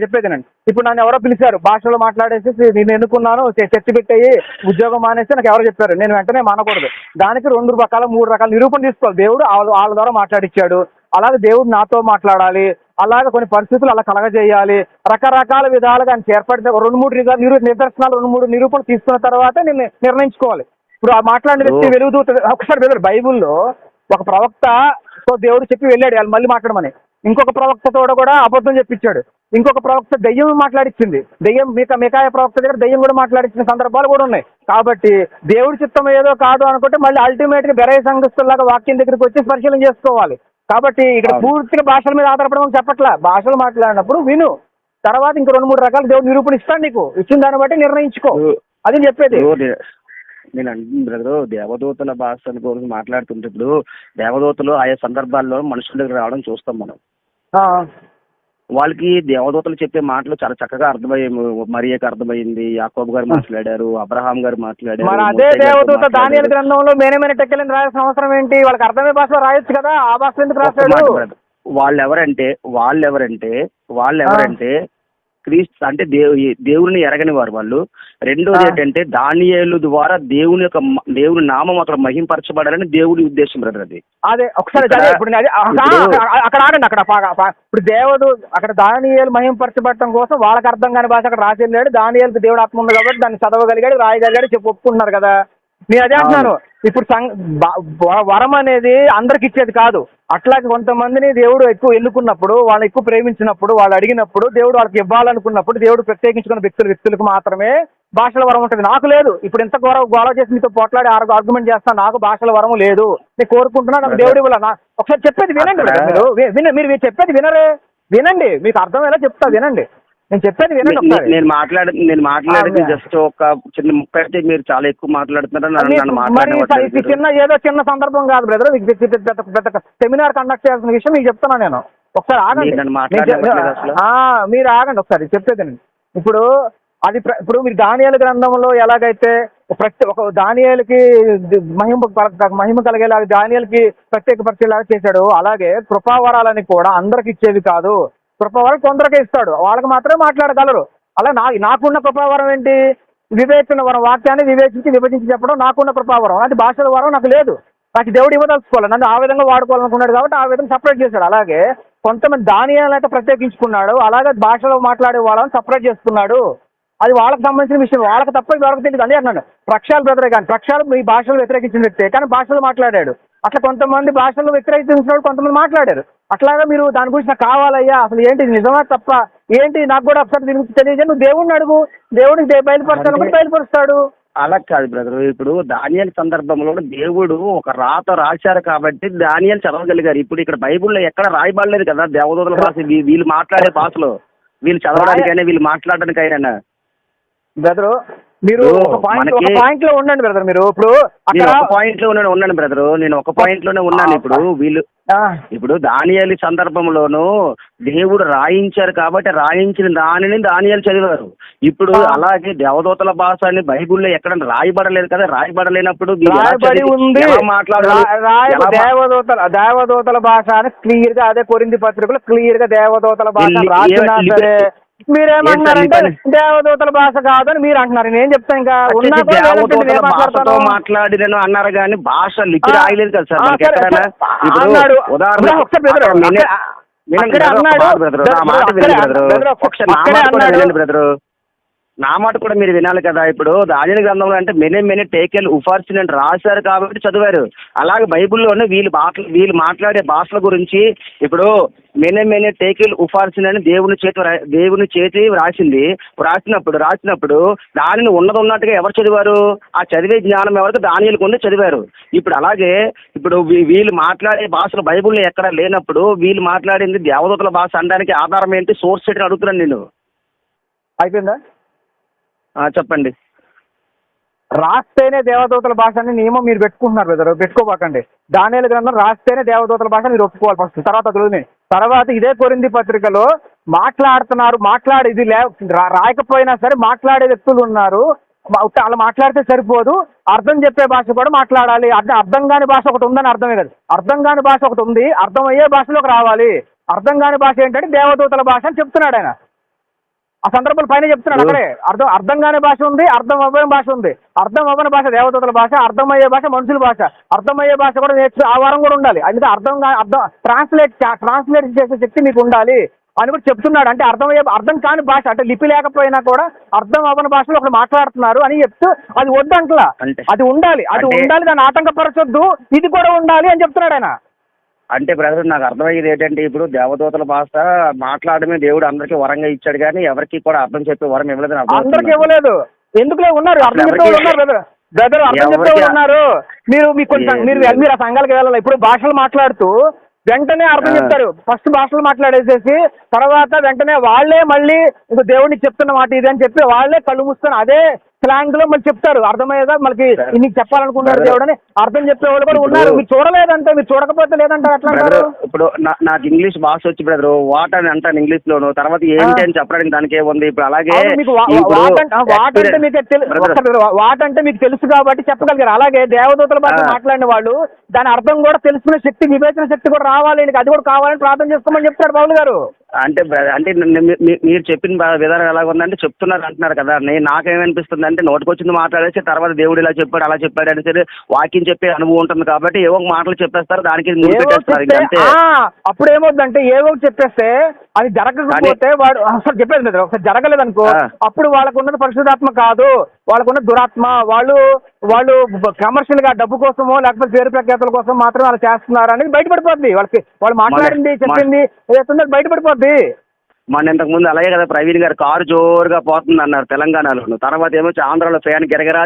[SPEAKER 1] చెప్పేదేనండి. ఇప్పుడు నన్ను ఎవరో పిలిచారు, భాషలో మాట్లాడేసి నేను ఎన్నుకున్నాను, చర్చ పెట్టేయి, ఉద్యోగం మానేసి నాకు ఎవరో చెప్పారు. నేను వెంటనే మానకూడదు. దానికి 2 రకాల 3 రకాల నిరూపణ తీసుకోవాలి. దేవుడు వాళ్ళ ద్వారా మాట్లాడిచ్చాడు, అలాగే దేవుడు నాతో మాట్లాడాలి, అలాగే కొన్ని పరిస్థితులు అలా కలగజేయాలి, రకరకాల విధాలుగా ఆయన ఏర్పడితే 2-3 నిదర్శనాలు 2-3 నిరూపణలు తీసుకున్న తర్వాత నేను నిర్ణయించుకోవాలి. ఇప్పుడు ఆ మాట్లాడిన వ్యక్తి వెలుగుదూత. ఒకసారి బ్రదర్ బైబుల్లో ఒక ప్రవక్తతో దేవుడు చెప్పి వెళ్ళాడు వాళ్ళు మళ్ళీ మాట్లాడమని. ఇంకొక ప్రవక్తతో కూడా అబద్ధం చెప్పించాడు. ఇంకొక ప్రవక్త దెయ్యం మాట్లాడిచ్చింది. దెయ్యం మికాయ ప్రవక్త దగ్గర దెయ్యం కూడా మాట్లాడించిన సందర్భాలు కూడా ఉన్నాయి. కాబట్టి దేవుడి చిత్తం ఏదో కాదు అనుకుంటే మళ్ళీ అల్టిమేట్ గా బెరయ సంఘస్థుల్లాగా వాక్యం దగ్గరికి వచ్చి పరిశీలన చేసుకోవాలి. కాబట్టి ఇక్కడ పూర్తిగా భాషల మీద ఆధారపడమని చెప్పట్లా. భాషలు మాట్లాడినప్పుడు విను, తర్వాత ఇంకో 2-3 రకాల దేవుడు నిరూపణ ఇస్తాడు నీకు. ఇచ్చిన దాన్ని బట్టి నిర్ణయించుకో. అది చెప్పేది.
[SPEAKER 2] నేను అంటుంది బ్రదరు, దేవదూతల భాష గురించి మాట్లాడుతుంటే ఇప్పుడు దేవదూతలు ఆయా సందర్భాల్లో మనుషుల దగ్గర రావడం చూస్తాం మనం. వాళ్ళకి దేవదూతలు చెప్పే మాటలు చాలా చక్కగా అర్థమయ్యాయి. మరియకి అర్థమైంది, యాకోబు గారు మాట్లాడారు, అబ్రహాం గారు మాట్లాడారు.
[SPEAKER 1] మరి అదే దేవదూత దానియేలు గ్రంథంలో మేనేమైనా టెక్కలని రాయాల్సిన అవసరం ఏంటి? వాళ్ళకి అర్థమయ్యే భాషలో రాయొచ్చు కదా, ఆ భాషలో ఎందుకు రాశాడు?
[SPEAKER 2] వాళ్ళెవరంటే క్రీస్తు అంటే దేవుని ఎరగని వాళ్ళు. రెండోది ఏంటంటే దానియేలు ద్వారా దేవుని నామం అక్కడ మహింపరచబడాలని దేవుడి ఉద్దేశం బ్రదర్. అదే
[SPEAKER 1] ఒకసారి అక్కడ ఆడండి. ఇప్పుడు అక్కడ దానియేలు మహింపరచబడటం కోసం వాళ్ళకి అర్థం కాని భాష అక్కడ రాసి వెళ్ళాడు. దానియేలుకి దేవుడు ఆత్మ ఉంది కాబట్టి దాన్ని చదవగలిగాడు, రాయగలిగాడు, చెప్పి ఒప్పుకుంటున్నారు కదా. నేను అదే అంటున్నాను. ఇప్పుడు వరం అనేది అందరికి ఇచ్చేది కాదు. అట్లాగే కొంతమందిని దేవుడు ఎక్కువ ఎన్నుకున్నప్పుడు, వాళ్ళు ఎక్కువ ప్రేమించినప్పుడు, వాళ్ళు అడిగినప్పుడు, దేవుడు వాళ్ళకి ఇవ్వాలనుకున్నప్పుడు, దేవుడు ప్రత్యేకించుకున్న వ్యక్తులకు మాత్రమే భాషల వరం ఉంటుంది. నాకు లేదు. ఇప్పుడు ఎంత గొడవ చేసి మీతో పోట్లాడి ఆర్గ్యుమెంట్ చేస్తాను, నాకు భాషల వరం లేదు, నేను కోరుకుంటున్నా, నాకు దేవుడు ఇవ్వాల. ఒకసారి చెప్పేది వినండి. మీరు చెప్పేది వినండి, మీకు అర్థమయ్యేలా చెప్తా, వినండి. నేను చెప్పేది వినండి ఒకసారి.
[SPEAKER 2] నేను మాట్లాడేది జస్ట్ ఒక చిన్న ముక్క అయితే మీరు చాలా ఎక్కువ మాట్లాడుతున్నారు.
[SPEAKER 1] ఏదో చిన్న సందర్భం కాదు బ్రదర్, పెద్ద సెమినార్ కండక్ట్ చేయాల్సిన విషయం మీకు చెప్తున్నా నేను. ఒకసారి ఆగండి, మీరు ఆగండి ఒకసారి చెప్పేది. ఇప్పుడు మీరు దానియేలు గ్రంథంలో ఎలాగైతే ఒక దానియేలుకి మహిమ కలిగేలా దానియేలుకి ప్రత్యేకపరిచేలాగా చేశాడు, అలాగే కృపావరాలని కూడా అందరికి ఇచ్చేవి కాదు. కృపావరం కొందరికే ఇస్తాడు, వాళ్ళకి మాత్రమే మాట్లాడగలరు. అలా నాకున్న కృపావరం ఏంటి? వివేచన వరం, వాక్యాన్ని విభజించి చెప్పడం నాకున్న కృపావరం. అది భాషల వరం నాకు లేదు. నాకు దేవుడు ఇవ్వదలుచుకోవాలి, నన్ను ఆ విధంగా వాడుకోవాలనుకున్నాడు కాబట్టి ఆ విధంగా సపరేట్ చేశాడు. అలాగే కొంతమంది దానియేలు అయితే ప్రత్యేకించుకున్నాడు, అలాగే భాషలో మాట్లాడే వాళ్ళని సపరేట్ చేసుకున్నాడు. అది వాళ్ళకి సంబంధించిన విషయం, వాళ్ళకి తప్ప వాళ్ళకి తెలియదు. అదే అన్నాను, ప్రక్షాళ బ్రదరే కానీ ప్రక్షాళ మీ భాషలో వ్యతిరేకించిన వ్యక్తే, కానీ భాషలో మాట్లాడాడు. అట్లా కొంతమంది భాషల్లో వ్యతిరేకించినప్పుడు కొంతమంది మాట్లాడారు. అట్లాగా మీరు దాని గురించి నాకు కావాలయ్యా, అసలు ఏంటి నిజమా తప్ప ఏంటి నాకు కూడా ఒకసారి దీని గురించి తెలియజేయండి. నువ్వు దేవుడిని అడుగు, దేవుడికి బయలుపరుస్తాడు, బయలుపరుస్తాడు.
[SPEAKER 2] అలా కాదు బ్రదర్, ఇప్పుడు దానియేలు సందర్భంలో దేవుడు ఒక రాత రాశారు కాబట్టి దానియేలు చదవగలిగారు. ఇప్పుడు ఇక్కడ బైబుల్లో ఎక్కడ రాయబడలేదు కదా దేవదూతల భాష, వీళ్ళు మాట్లాడే భాషలో, వీళ్ళు చదవడానికైనా వీళ్ళు మాట్లాడడానికైనా.
[SPEAKER 1] బ్రదరు మీరు ఒక పాయింట్ లో ఉండండి బ్రదర్. మీరు ఇప్పుడు
[SPEAKER 2] ఒక పాయింట్ లో ఉన్నాను బ్రదర్, నేను ఒక పాయింట్ లోనే ఉన్నాను. ఇప్పుడు దానియేలు సందర్భంలోనూ దేవుడు రాయించారు కాబట్టి రాయించిన దానిని దానియేలు చదివారు. ఇప్పుడు అలాగే దేవదూతల భాష అని బైబుల్లో ఎక్కడ రాయబడలేదు కదా, రాయబడలేనప్పుడు
[SPEAKER 1] దేవదూతల భాష అని క్లియర్ గా అదే కొరింథీ పత్రికలో క్లియర్ గా దేవదూతల భాష రాసినా సరే మీరేమంటున్నారంటే దేవదూతల భాష కాదని మీరు అంటున్నారు. నేను చెప్తాను ఇంకా
[SPEAKER 2] మాట్లాడిన అన్నారు కానీ భాష లిపి రాయలేదు కదా సార్. బ్రదరు నా మాట కూడా మీరు వినాలి కదా. ఇప్పుడు దానియేలు గ్రంథంలో అంటే మెనీ టేకెల్ ఉఫార్సిన్ అని రాశారు కాబట్టి చదివారు. అలాగే బైబుల్లోనే వీళ్ళు మాట్లాడే భాషల గురించి ఇప్పుడు మెనీ టేకెల్ ఉఫార్సిన్ అని దేవుని చేతి రాసినప్పుడు దానిని ఉన్నట్టుగా ఎవరు చదివారు? ఆ చదివే జ్ఞానం ఎవరికి? దానియేలుకు ఉంది, చదివారు. ఇప్పుడు అలాగే ఇప్పుడు వీళ్ళు మాట్లాడే భాషలు బైబుల్లో ఎక్కడ లేనప్పుడు వీళ్ళు మాట్లాడింది దేవదూతల భాష అనడానికి ఆధారం ఏంటి? సోర్స్ ఏంటి అడుగుతున్నాను నేను.
[SPEAKER 1] అయిపోయిందా?
[SPEAKER 2] చెప్పండి.
[SPEAKER 1] రాస్తేనే దేవదూతల భాష అని నియమం మీరు పెట్టుకుంటున్నారు బ్రదర్, పెట్టుకోబాకండి. దానియేలు గ్రంథం రాస్తేనే దేవదూతల భాష మీరు ఒప్పుకోవాలి ఫస్ట్, తర్వాత ఇదే కొరింథీ పత్రికలో మాట్లాడుతున్నారు. ఇది రాయకపోయినా సరే మాట్లాడే వ్యక్తులు ఉన్నారు. అలా మాట్లాడితే సరిపోదు, అర్థం చెప్పే భాష కూడా మాట్లాడాలి. అర్థం కాని భాష ఒకటి ఉందని అర్థమే కదా, అర్థం కాని భాష ఒకటి ఉంది, అర్థమయ్యే భాషలోకి రావాలి. అర్థం కాని భాష ఏంటంటే దేవదూతల భాష అని చెప్తున్నాడు ఆయన. ఆ సందర్భాలు పైన చెప్తున్నాడు అక్కడే. అర్థం కాని భాష ఉంది, అర్థం అవ్వని భాష ఉంది. అర్థం అవ్వని భాష దేవదూతల భాష, అర్థమయ్యే భాష మనుషుల భాష. అర్థమయ్యే భాష కూడా ఆ వారం కూడా ఉండాలి. అందుకే అర్థం ట్రాన్స్లేట్ చేసే శక్తి మీకు ఉండాలి అని కూడా చెప్తున్నాడు. అంటే అర్థం కాని భాష అంటే లిపి లేకపోయినా కూడా అర్థం అవ్వని భాషలో ఒకరు మాట్లాడుతున్నారు అని చెప్తూ అది వద్దంటలా, అది ఉండాలి, దాన్ని ఆటంకపరచొద్దు, ఇది కూడా ఉండాలి అని చెప్తున్నాడు ఆయన.
[SPEAKER 2] అంటే బ్రదర్ నాకు అర్థమయ్యేది ఏంటంటే ఇప్పుడు దేవదూతల భాష మాట్లాడమే దేవుడు అందరికీ వరంగా ఇచ్చాడు కానీ ఎవరికి కూడా అర్థం చెప్పే వరం ఇవ్వలేదు.
[SPEAKER 1] అందరికి ఇవ్వలేదు, ఎందుకులే ఉన్నారు అర్థం చెప్పే ఉన్నారు బ్రదర్, అర్థం చెప్పే ఉన్నారు. మీరు ఆ సంఘాలకు వెళ్ళాలి. ఇప్పుడు భాషలు మాట్లాడుతూ వెంటనే అర్థం చెప్తారు. ఫస్ట్ భాషలు మాట్లాడేసేసి తర్వాత వెంటనే వాళ్ళే మళ్ళీ ఇంకో దేవుడికి చెప్తున్న మాట ఇది అని చెప్పి వాళ్ళే కళ్ళు మూసుకొని అదే స్లాంగ్ లో మళ్ళీ చెప్తారు. అర్థమయ్యేదా మనకి నీకు చెప్పాలనుకున్నారు దేవుడు అని అర్థం చెప్పే వాళ్ళు కూడా ఉన్నారు. మీరు చూడలేదంటే, మీరు చూడకపోతే లేదంటే అట్లా అంటారు.
[SPEAKER 2] ఇప్పుడు నాకు ఇంగ్లీష్ భాష వచ్చి బ్రదర్ వాట్ అని అంటాను ఇంగ్లీష్ లోను, తర్వాత ఏంటి అని చెప్పడానికి దానికి ఏముంది. ఇప్పుడు అలాగే వాట్ అంటే మీకు తెలుసు కాబట్టి చెప్పగలిగారు. అలాగే దేవదూతల భాష మాట్లాడిన వాళ్ళు దాని అర్థం కూడా తెలుసుకునే శక్తి, వివేచన శక్తి కూడా రావాలి, అది కూడా కావాలని ప్రార్థన చేసుకోమని చెప్తాడు పౌలు గారు. అంటే అంటే మీరు చెప్పిన విధానం ఎలా ఉందంటే చెప్తున్నారు అంటున్నారు కదా, నాకేమనిపిస్తుంది అంటే నోటికొచ్చింది మాట్లాడేసి తర్వాత దేవుడు ఇలా చెప్పాడు అలా చెప్పాడు అని సరే వాక్యం చెప్పే అనుభవం ఉంటుంది కాబట్టి ఏవో మాటలు చెప్పేస్తారు, దానికి ముందు పెట్టేస్తారు ఇంకంతే.
[SPEAKER 1] అప్పుడు ఏమవుతుందంటే ఏవో చెప్పేస్తే అది జరగకపోతే వాడు అసలు చెప్పేది లేదు, ఒకసారి జరగలేదనుకో అప్పుడు వాళ్ళకు ఉన్నది పరిశుద్ధాత్మ కాదు, వాళ్ళకున్న దురాత్మ, వాళ్ళు కమర్షియల్ గా డబ్బు కోసమో లేకపోతే పేరు ప్రఖ్యాతుల కోసం మాత్రం అలా చేస్తున్నారు అనేది బయటపడిపోద్ది. వాళ్ళు మాట్లాడింది చెప్పింది ఏదైతుందో బయటపడిపోద్ది.
[SPEAKER 2] మన ఇంతకు ముందు అలాగే కదా ప్రవీణ్ గారు కారు జోరుగా పోతుంది అన్నారు తెలంగాణలో, తర్వాత ఏమో ఆంధ్రాలో ఫ్యాన్ గిరగరా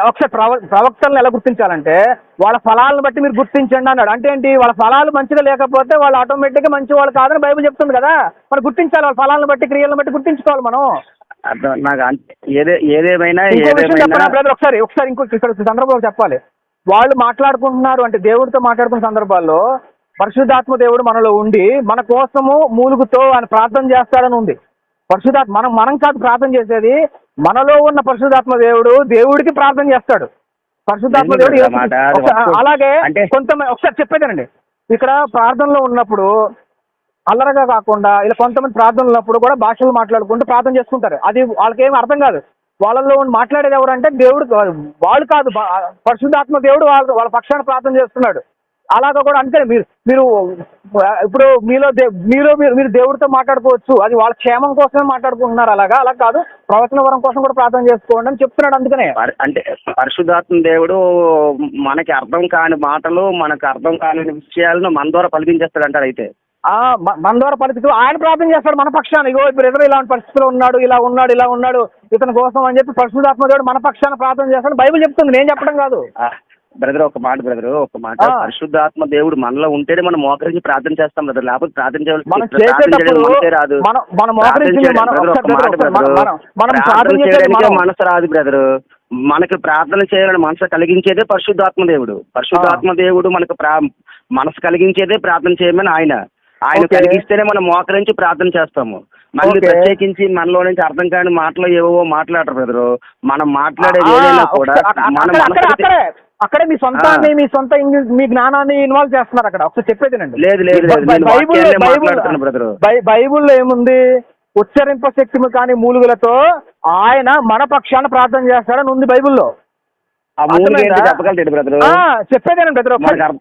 [SPEAKER 1] ఒకసారి ప్రవక్తలను ఎలా గుర్తించాలంటే వాళ్ళ ఫలాలను బట్టి మీరు గుర్తించండి అన్నాడు. అంటే ఏంటి, వాళ్ళ ఫలాలు మంచిగా లేకపోతే వాళ్ళు ఆటోమేటిక్ గా మంచి వాళ్ళు కాదని బైబిల్ చెప్తుంది కదా. మనం గుర్తించాలి, వాళ్ళ ఫలాలను బట్టి క్రియలను బట్టి గుర్తించుకోవాలి మనం.
[SPEAKER 2] నాకు ఏదేమైనా
[SPEAKER 1] ఒకసారి ఇక్కడ సందర్భంలో చెప్పాలి. వాళ్ళు మాట్లాడుకుంటున్నారు అంటే దేవుడితో మాట్లాడుకున్న సందర్భాల్లో పరిశుద్ధాత్మ దేవుడు మనలో ఉండి మన కోసము మూలుగుతో ఆయన ప్రార్థన చేస్తాడని ఉంది. పరిశుద్ధాత్మ మనం కాదు ప్రార్థన చేసేది, మనలో ఉన్న పరిశుద్ధాత్మ దేవుడు దేవుడికి ప్రార్థన చేస్తాడు. పరిశుద్ధాత్మ దేవుడు అలాగే కొంతమంది ఒకసారి చెప్పేదేనండి, ఇక్కడ ప్రార్థనలో ఉన్నప్పుడు అల్లరగా కాకుండా ఇలా కొంతమంది ప్రార్థనలు ఉన్నప్పుడు కూడా భాషలు మాట్లాడుకుంటూ ప్రార్థన చేసుకుంటారు. అది వాళ్ళకేం అర్థం కాదు. వాళ్ళలో మాట్లాడేది ఎవరంటే దేవుడు, వాళ్ళు కాదు, పరిశుద్ధాత్మ దేవుడు వాళ్ళ పక్షాన ప్రార్థన చేస్తున్నాడు. అలాగా కూడా అంతే మీరు ఇప్పుడు మీరు దేవుడితో మాట్లాడుకోవచ్చు, అది వాళ్ళ క్షేమం కోసమే మాట్లాడుకుంటున్నారు. అలా కాదు, ప్రవచన వరం కోసం కూడా ప్రార్థన చేసుకోండి అని చెప్తున్నాడు. అందుకనే
[SPEAKER 2] అంటే పరిశుద్ధాత్మ దేవుడు మనకి అర్థం కాని మాటలు, మనకు అర్థం కాని విషయాలను మన ద్వారా పలికించేస్తాడు అంటారు. అయితే
[SPEAKER 1] మన ద్వారా పరిస్థితులు ఆయన ప్రార్థన చేస్తాడు మన పక్షాన. ఇగో ఇప్పుడు ఎదురు ఇలాంటి పరిస్థితుల్లో ఉన్నాడు, ఇలా ఉన్నాడు ఇతని కోసం అని చెప్పి పరిశుద్ధాత్మ దేవుడు మన పక్షాన ప్రార్థన చేస్తాడు. బైబిల్ చెప్తుంది, నేను చెప్పడం కాదు.
[SPEAKER 2] బ్రదర్ ఒక మాట పరిశుద్ధాత్మ దేవుడు మనలో ఉంటేనే మనం మోకరించి ప్రార్థన చేస్తాం బ్రదర్, లేకపోతే ప్రార్థన రాదు. మనసు రాదు బ్రదర్, మనకి ప్రార్థన చేయాలని మనసు కలిగించేదే పరిశుద్ధాత్మ దేవుడు. పరిశుద్ధాత్మ దేవుడు మనకు మనసు కలిగించేదే ప్రార్థన చేయమని ఆయన కలిగిస్తేనే మనం మోకరించి ప్రార్థన చేస్తాము. మళ్ళీ ప్రత్యేకించి మనలో నుంచి అర్థం కాని మాటలు ఏవో మాట్లాడరు బ్రదరు. మనం మాట్లాడేది ఏదైనా కూడా
[SPEAKER 1] అక్కడే మీ సొంత మీ జ్ఞానాన్ని ఇన్వాల్వ్ చేస్తున్నారు. అక్కడ ఒకసారి చెప్పేదేనండి, బైబుల్లో ఏముంది, ఉచ్చరింప శక్తి కానీ మూలుగులతో ఆయన మన పక్షాన ప్రార్థన చేస్తాడని ఉంది బైబుల్లో. చెప్పేదేనండి బ్రదర్.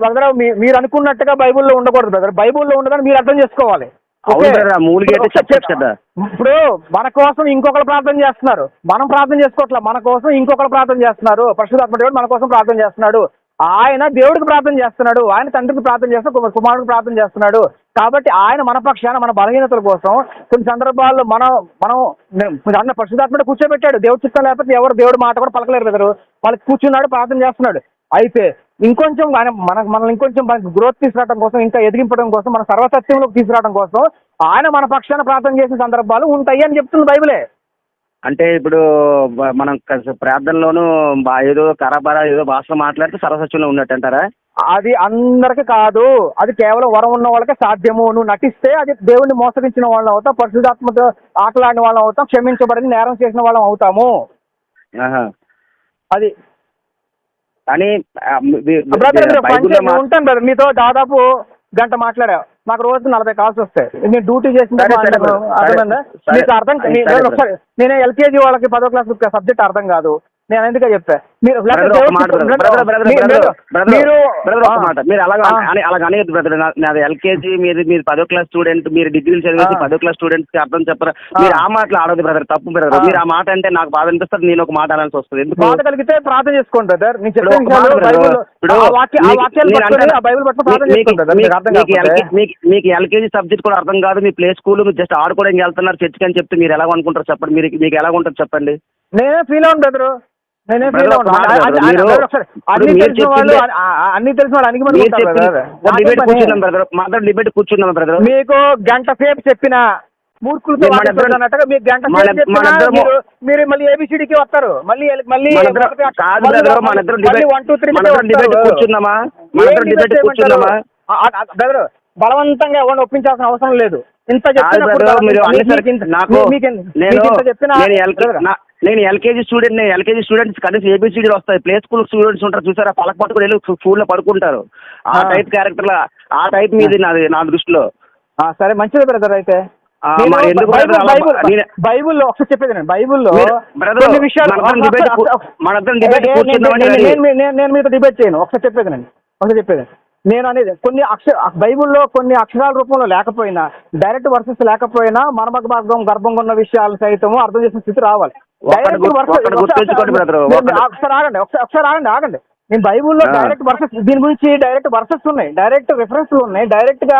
[SPEAKER 1] బ్రదర్ మీరు అనుకున్నట్టుగా బైబుల్లో ఉండకూడదు బ్రదర్, బైబుల్లో ఉండదని మీరు అర్థం చేసుకోవాలి. ఇప్పుడు మన కోసం ఇంకొకరు ప్రార్థన చేస్తున్నారు, మనం ప్రార్థన చేసుకోవట్లా, మన కోసం ఇంకొకరు ప్రార్థన చేస్తున్నారు. పరిశుద్ధాత్మ దేవుడు మన కోసం ప్రార్థన చేస్తున్నాడు. ఆయన దేవుడికి ప్రార్థన చేస్తున్నాడు, ఆయన తండ్రికి ప్రార్థన చేస్తున్నాడు, కుమారుడికి ప్రార్థన చేస్తున్నాడు. కాబట్టి ఆయన మన పక్షాన మన బలహీనతల కోసం కొన్ని సందర్భాల్లో మనం పరిశుద్ధాత్మ కూర్చోబెట్టాడు. దేవుడి చిత్తం లేకపోతే ఎవరు దేవుడి మాట కూడా పలకలేరు బ్రదరు. వాళ్ళకి కూర్చున్నాడు, ప్రార్థన చేస్తున్నాడు. అయితే ఇంకొంచెం మనల్ని ఇంకొంచెం గ్రోత్ తీసుకురావడం కోసం, ఇంకా ఎదిగింపడం కోసం, మన సర్వసత్యంలోకి తీసుకురావడం కోసం ఆయన మన పక్షాన ప్రార్థన చేసిన సందర్భాలు ఉంటాయి అని చెప్తుంది బైబిలే.
[SPEAKER 2] అంటే ఇప్పుడు మనం ప్రార్థనలోనూ ఏదో కరాబరా ఏదో భాషలో మాట్లాడితే సర్వసత్యంలో ఉన్నట్టు అంటారా?
[SPEAKER 1] అది అందరికి కాదు, అది కేవలం వరం ఉన్న వాళ్ళకే సాధ్యము. నువ్వు నటిస్తే అది దేవుణ్ణి మోసగించిన వాళ్ళం అవుతాం, పరిశుద్ధాత్మతో ఆటలాడిన వాళ్ళం అవుతాం, క్షమించబడి నేరం చేసిన వాళ్ళం అవుతాము. అది
[SPEAKER 2] కానీ
[SPEAKER 1] ఉంటాను బ్రదర్, మీతో దాదాపు గంట మాట్లాడా, నాకు రోజు 40 కాల్స్ వస్తాయి. నేను డ్యూటీ చేసిన మీకు అర్థం, ఒకసారి నేను ఎల్కేజీ వాళ్ళకి 10వ క్లాస్ సబ్జెక్ట్ అర్థం కాదు, నేను ఎందుకే చెప్పా. మీరు అలాగనేది బ్రదర్, నాది ఎల్కేజీ, మీరు 10వ క్లాస్ స్టూడెంట్, మీరు డిగ్రీలు చదివేసి 10వ క్లాస్ స్టూడెంట్స్ కి అర్థం చెప్పరా? మీరు ఆ మాటలు ఆడదు బ్రదర్, తప్పు బ్రదర్. మీరు ఆ మాట అంటే నాకు బాధ అనిపిస్తుంది, నేను ఒక మాట అనాల్సి వస్తుంది. ఎందుకు బాధ కలిగితే ప్రార్థన చేసుకోండి బ్రదర్. మీకు ఎల్కేజీ సబ్జెక్ట్ కూడా అర్థం కాదు, మీ ప్లే స్కూల్ జస్ట్ ఆడుకోవడానికి వెళ్తున్నారు చర్చికి అని చెప్తే మీరు ఎలా అనుకుంటారు చెప్పండి? మీకు ఎలా ఉంటుంది చెప్పండి? నేనే ఫీల్ అవును బ్రదర్, అన్ని తెలిసిన వాళ్ళు మీకు గంట సేపు చెప్పిన మూర్ఖులతో మీకు గంట మీరు మళ్ళీ ఏబిసిడికి వస్తారు, మళ్ళీ 1 2 3 బలవంతంగా ఎవరిని ఒప్పించాల్సిన అవసరం లేదు. ఇంత చెప్పినప్పుడు
[SPEAKER 2] నేను ఎల్కేజీ స్టూడెంట్స్ కనీసం ఏబిసిడీలు వస్తాయి. ప్లే స్కూల్ స్టూడెంట్స్ ఉంటారు చూసారా, పలక పట్టుకుని వెళ్ళి స్కూల్లో పడుకుంటారు. ఆ టైప్ క్యారెక్టర్, ఆ టైప్ మీది నాది నా దృష్టిలో.
[SPEAKER 1] సరే మంచిది బ్రదర్. అయితే బైబుల్లో ఒకసారి చెప్పేది నేను, బైబుల్లో కొన్ని విషయాలు నేను మీతో డిబేట్ చేయను. ఒకసారి చెప్పేది నేను అనేది కొన్ని బైబుల్లో కొన్ని అక్షరాల రూపంలో లేకపోయినా, డైరెక్ట్ వర్సెస్ లేకపోయినా, మర్మక మార్గం గర్భంగా ఉన్న విషయాలు సైతం అర్థం చేసిన స్థితి రావాలి. ఒకసారి ఆగండి. నేను బైబుల్లో డైరెక్ట్ వర్సెస్, దీని గురించి డైరెక్ట్ వర్సెస్ ఉన్నాయి, డైరెక్ట్ రిఫరెన్స్ ఉన్నాయి, డైరెక్ట్ గా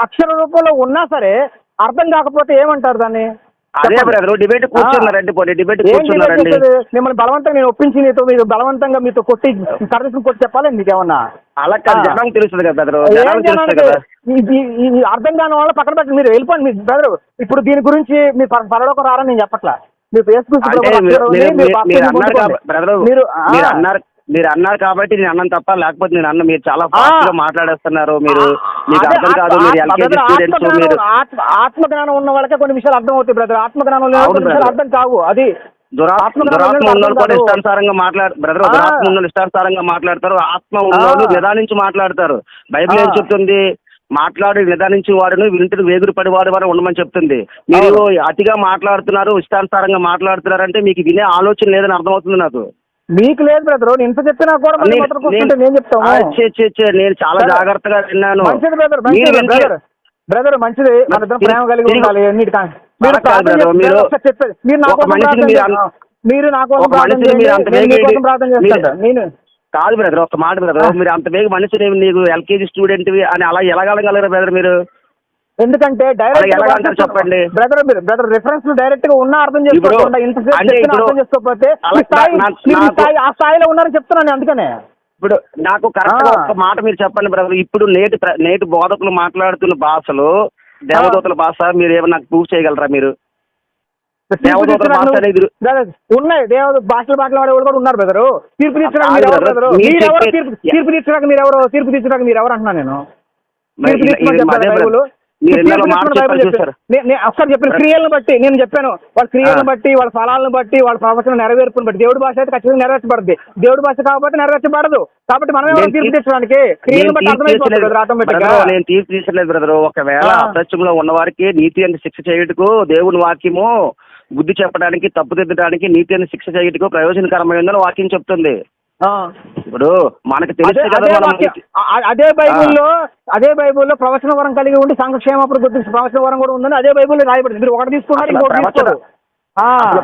[SPEAKER 1] అక్షర రూపంలో ఉన్నా సరే అర్థం కాకపోతే ఏమంటారు దాన్ని?
[SPEAKER 2] అదే బ్రదర్, డిబేట్ కూర్చున్నారండి.
[SPEAKER 1] మిమ్మల్ని బలవంతంగా నేను ఒప్పించి మీరు బలవంతంగా మీతో కొట్టి సర్వీస్ కొట్టి చెప్పాలి మీకేమన్నా?
[SPEAKER 2] అలా జనం తెలుస్తుంది కదా బ్రదర్,
[SPEAKER 1] అర్థం కాని వాళ్ళ పక్కన పెట్టి మీరు వెళ్ళిపోండి. మీ బ్రదర్ ఇప్పుడు దీని గురించి మీరు పరలోకం రారని నేను చెప్పట్లా.
[SPEAKER 2] మీరు అన్నారు కాబట్టి నేను అన్నాను తప్ప, లేకపోతే నేను అన్న మీరు చాలా ఫాస్ట్ గా మాట్లాడేస్తున్నారు. మీరు మీకు అర్థం కాదు. మీరు ఎల్కేజీ స్టూడెంట్స్. మీరు
[SPEAKER 1] ఆత్మజ్ఞానం ఉన్న వాళ్ళకే కొన్ని విషయాలు అర్థం అవుతాయి బ్రదర్, ఆత్మజ్ఞానం లేని కొన్ని విషయాలు అర్థం కావు. అది
[SPEAKER 2] దురాత్మ ఉన్నోళ్ళు కూడా ఇష్టానుసారంగా బ్రదర్, దురాత్మ ఉన్నోళ్ళు ఇష్టానుసారంగా మాట్లాడతారు, ఆత్మ ఉన్నోళ్ళు నిదానించి మాట్లాడతారు. బైబిల్ ఏం చెప్తుంది? మాట్లాడి నిదానించి వాడును వింటుడు వేగురు పడివాడు వారు ఉండమని చెప్తుంది. మీరు అతిగా మాట్లాడుతున్నారు, ఇష్టానుసారంగా మాట్లాడుతున్నారంటే మీకు వినే ఆలోచన లేదని అర్థమవుతుంది నాకు.
[SPEAKER 1] మీకు లేదు బ్రదర్, నేను ఇంత చెప్పినా కూడా నేను చెప్తాను.
[SPEAKER 2] నేను చాలా జాగ్రత్తగా విన్నాను.
[SPEAKER 1] మంచిది బ్రదర్ మంచిది. మన ఇద్దరం ప్రేమ కలిగి ఉండాలి. మీరు నా కోసం ప్రార్థన చేస్తారు. నేను
[SPEAKER 2] కాదు బ్రదర్, ఒక మాట బ్రదర్, మీరు అంత వేగ మనిషి నీకు ఎల్కేజీ స్టూడెంట్ అని అలా ఎలాగలగలరు బ్రదర్ మీరు?
[SPEAKER 1] ఎందుకంటే డైరెక్ట్ చెప్పండి బ్రదర్ రిఫరెన్స్ డైరెక్ట్ గా ఉన్నా అర్థం చేసుకోకుండా అర్థం చేసుకోకపోతే ఆ స్థాయిలో ఉన్నారని చెప్తున్నాను. అందుకనే
[SPEAKER 2] ఇప్పుడు నాకు కరెక్ట్ ఒక మాట మీరు చెప్పండి బ్రదర్. ఇప్పుడు నేటి బోధకులు మాట్లాడుతున్న భాషలు దేవదూతల భాష, మీరు ఏమన్నా నాకు ప్రూవ్ చేయగలరా? మీరు దేవదూతల భాష అనేది
[SPEAKER 1] ఉన్నాయి, భాషలు మాట్లాడే వాళ్ళు కూడా ఉన్నారు బ్రదరు. తీర్పు తీర్చడానికి మీరు ఎవరు అంటున్నా నేను? ఒకసారి చెప్పిన క్రియలను బట్టి నేను చెప్పాను, వాళ్ళ క్రియలను బట్టి, వాళ్ళ ఫలాలను బట్టి, వాళ్ళ ప్రవచన నెరవేర్పుని బట్టి. దేవుడి భాష అయితే ఖచ్చితంగా నెరవేర్చబడుతుంది, దేవుడి భాష కాబట్టి నెరవేర్చబడదు. కాబట్టి మనం తీర్పు తీర్చడానికి క్రియలను బట్టి అర్థమైపోతుంది ఆటోమేటిక్ గా.
[SPEAKER 2] నేను తీర్పు తీర్చలేదు బ్రదర్. ఒకవేళ అసత్యంలో ఉన్నవారికి నీతి అని శిక్ష చేయుటకు దేవుని వాక్యము బుద్ధి చెప్పడానికి, తప్పుదిద్దడానికి, నీతి అని శిక్ష చేయుటకు ప్రయోజనకరమైందని వాక్యం చెప్తుంది. ఇప్పుడు మనకు తెలుసు కదా, అదే బైబుల్లో ప్రవచన వరం కలిగి ఉండి సంక్షేమప్పుడు గుర్తించి ప్రవచన వరం కూడా ఉందని అదే బైబుల్లో రాయబడింది. మీరు ఒకటి తీసుకున్నారు, ఇంకోటి తీసుకోరు.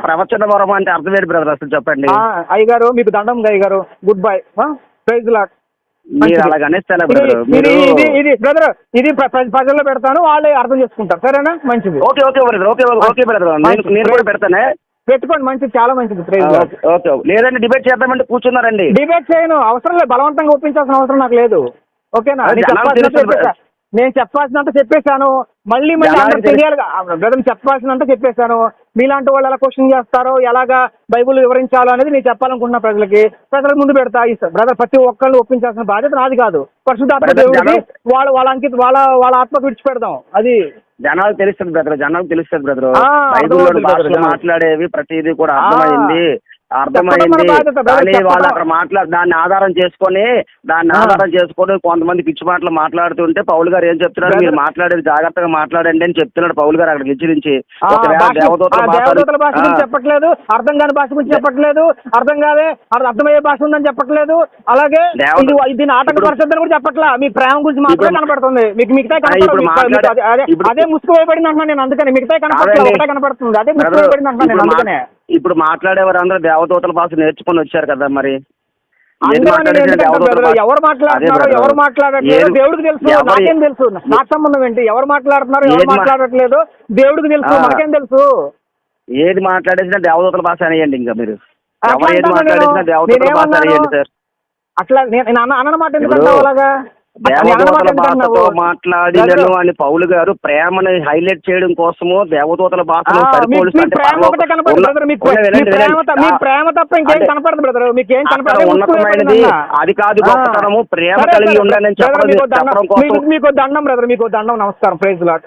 [SPEAKER 2] ప్రవచన వరం అంటే అర్థం ఏంటి బ్రదర్ అసలు చెప్పండి?
[SPEAKER 1] అయ్యగారు మీకు దండం అయ్యగారు, గుడ్ బై, ప్రైజ్ లాట్. ఇది బ్రదర్, ఇది ప్రజల్లో పెడతాను, వాళ్ళే అర్థం చేసుకుంటారు. సరేనా? మంచిది.
[SPEAKER 2] ఓకే బ్రదర్, నేను కూడా పెడతానే.
[SPEAKER 1] పెట్టుకోండి, మంచిది, చాలా మంచిది.
[SPEAKER 2] ఓకే, లేదండి డిబేట్ చేద్దామంటే కూర్చున్నారండి.
[SPEAKER 1] డిబేట్ చేయను, అవసరం లేదు, బలవంతంగా ఒప్పించాల్సిన అవసరం నాకు లేదు. ఓకేనా? నేను చెప్పాల్సినంత చెప్పేశాను. మళ్ళీ అందరూ తెలియాలి బ్రదర్, చెప్పాల్సినంత చెప్పేశాను. మీలాంటి వాళ్ళు ఎలా క్వశ్చన్ చేస్తారో, ఎలాగా బైబుల్ వివరించాలో అనేది నేను చెప్పాలనుకుంటున్నా ప్రజలకు ముందు పెడతా. బ్రదర్, ప్రతి ఒక్కళ్ళు ఒప్పించాల్సిన బాధ్యత నాది కాదు, పరిశుద్ధాత్మ దేవుడికి. వాళ్ళ ఆత్మకు విడిచిపెడదాం. అది
[SPEAKER 2] జనాలకు తెలుస్తుంది బ్రదర్. బైబిల్లో మాట్లాడేవి ప్రతిదీ కూడా అర్థమైంది. కానీ వాళ్ళు అక్కడ దాన్ని ఆధారం చేసుకొని కొంతమంది పిచ్చి మాటలు మాట్లాడుతుంటే పౌలు గారు ఏం చెప్తున్నారు? మీరు మాట్లాడేది జాగ్రత్తగా మాట్లాడండి అని చెప్తున్నాడు పౌలు గారు అక్కడ హెచ్చరించి.
[SPEAKER 1] దేవదూతల భాష గురించి చెప్పట్లేదు, అర్థం కాని భాష గురించి చెప్పట్లేదు, అర్థమయ్యే భాష ఉందని చెప్పట్లేదు. అలాగే దీన్ని ఆటంకపరచొద్దని కూడా చెప్పట్లా. మీ ప్రేమ గురించి మాత్రమే కనపడుతుంది. మీకు మిగతా అదే ముసుగు వేయబడింది అంటున్నాను నేను. అందుకని మిగతా కనపడుతుంది, అదే ముసుగు వేయబడింది అంటున్నాను నేను. అందుకనే
[SPEAKER 2] ఇప్పుడు మాట్లాడేవారు అందరూ దేవదూతల భాష నేర్చుకుని వచ్చారు కదా, మరి
[SPEAKER 1] ఎవరు మాట్లాడట్లేదు దేవుడికి తెలుసు, నాకేం తెలుసు? నాకు సంబంధం ఏంటి? ఎవరు మాట్లాడుతున్నారు, ఎవరు మాట్లాడట్లేదు దేవుడికి తెలుసు, మనకేం తెలుసు?
[SPEAKER 2] ఏది మాట్లాడేసినా దేవదూతల భాష అనేయండి. ఇంకా మీరు ఏది మాట్లాడేసినా దేవదూతల భాష అనేయండి సార్.
[SPEAKER 1] అట్లా నేను అన్నమాట ఎందుకంటే అలాగా
[SPEAKER 2] దేవదూతల భాషతో మాట్లాడినను అని పౌలు గారు ప్రేమని హైలైట్ చేయడం కోసము దేవదూతల భాషలో ఉన్నతమైనది అది కాదు గొప్పతనము, ప్రేమ కలిగి ఉండాలని చెప్పడం కోసం.
[SPEAKER 1] మీకు దండం బ్రదర్, మీకు దండం. నమస్కారం, ప్రైజ్ లార్డ్.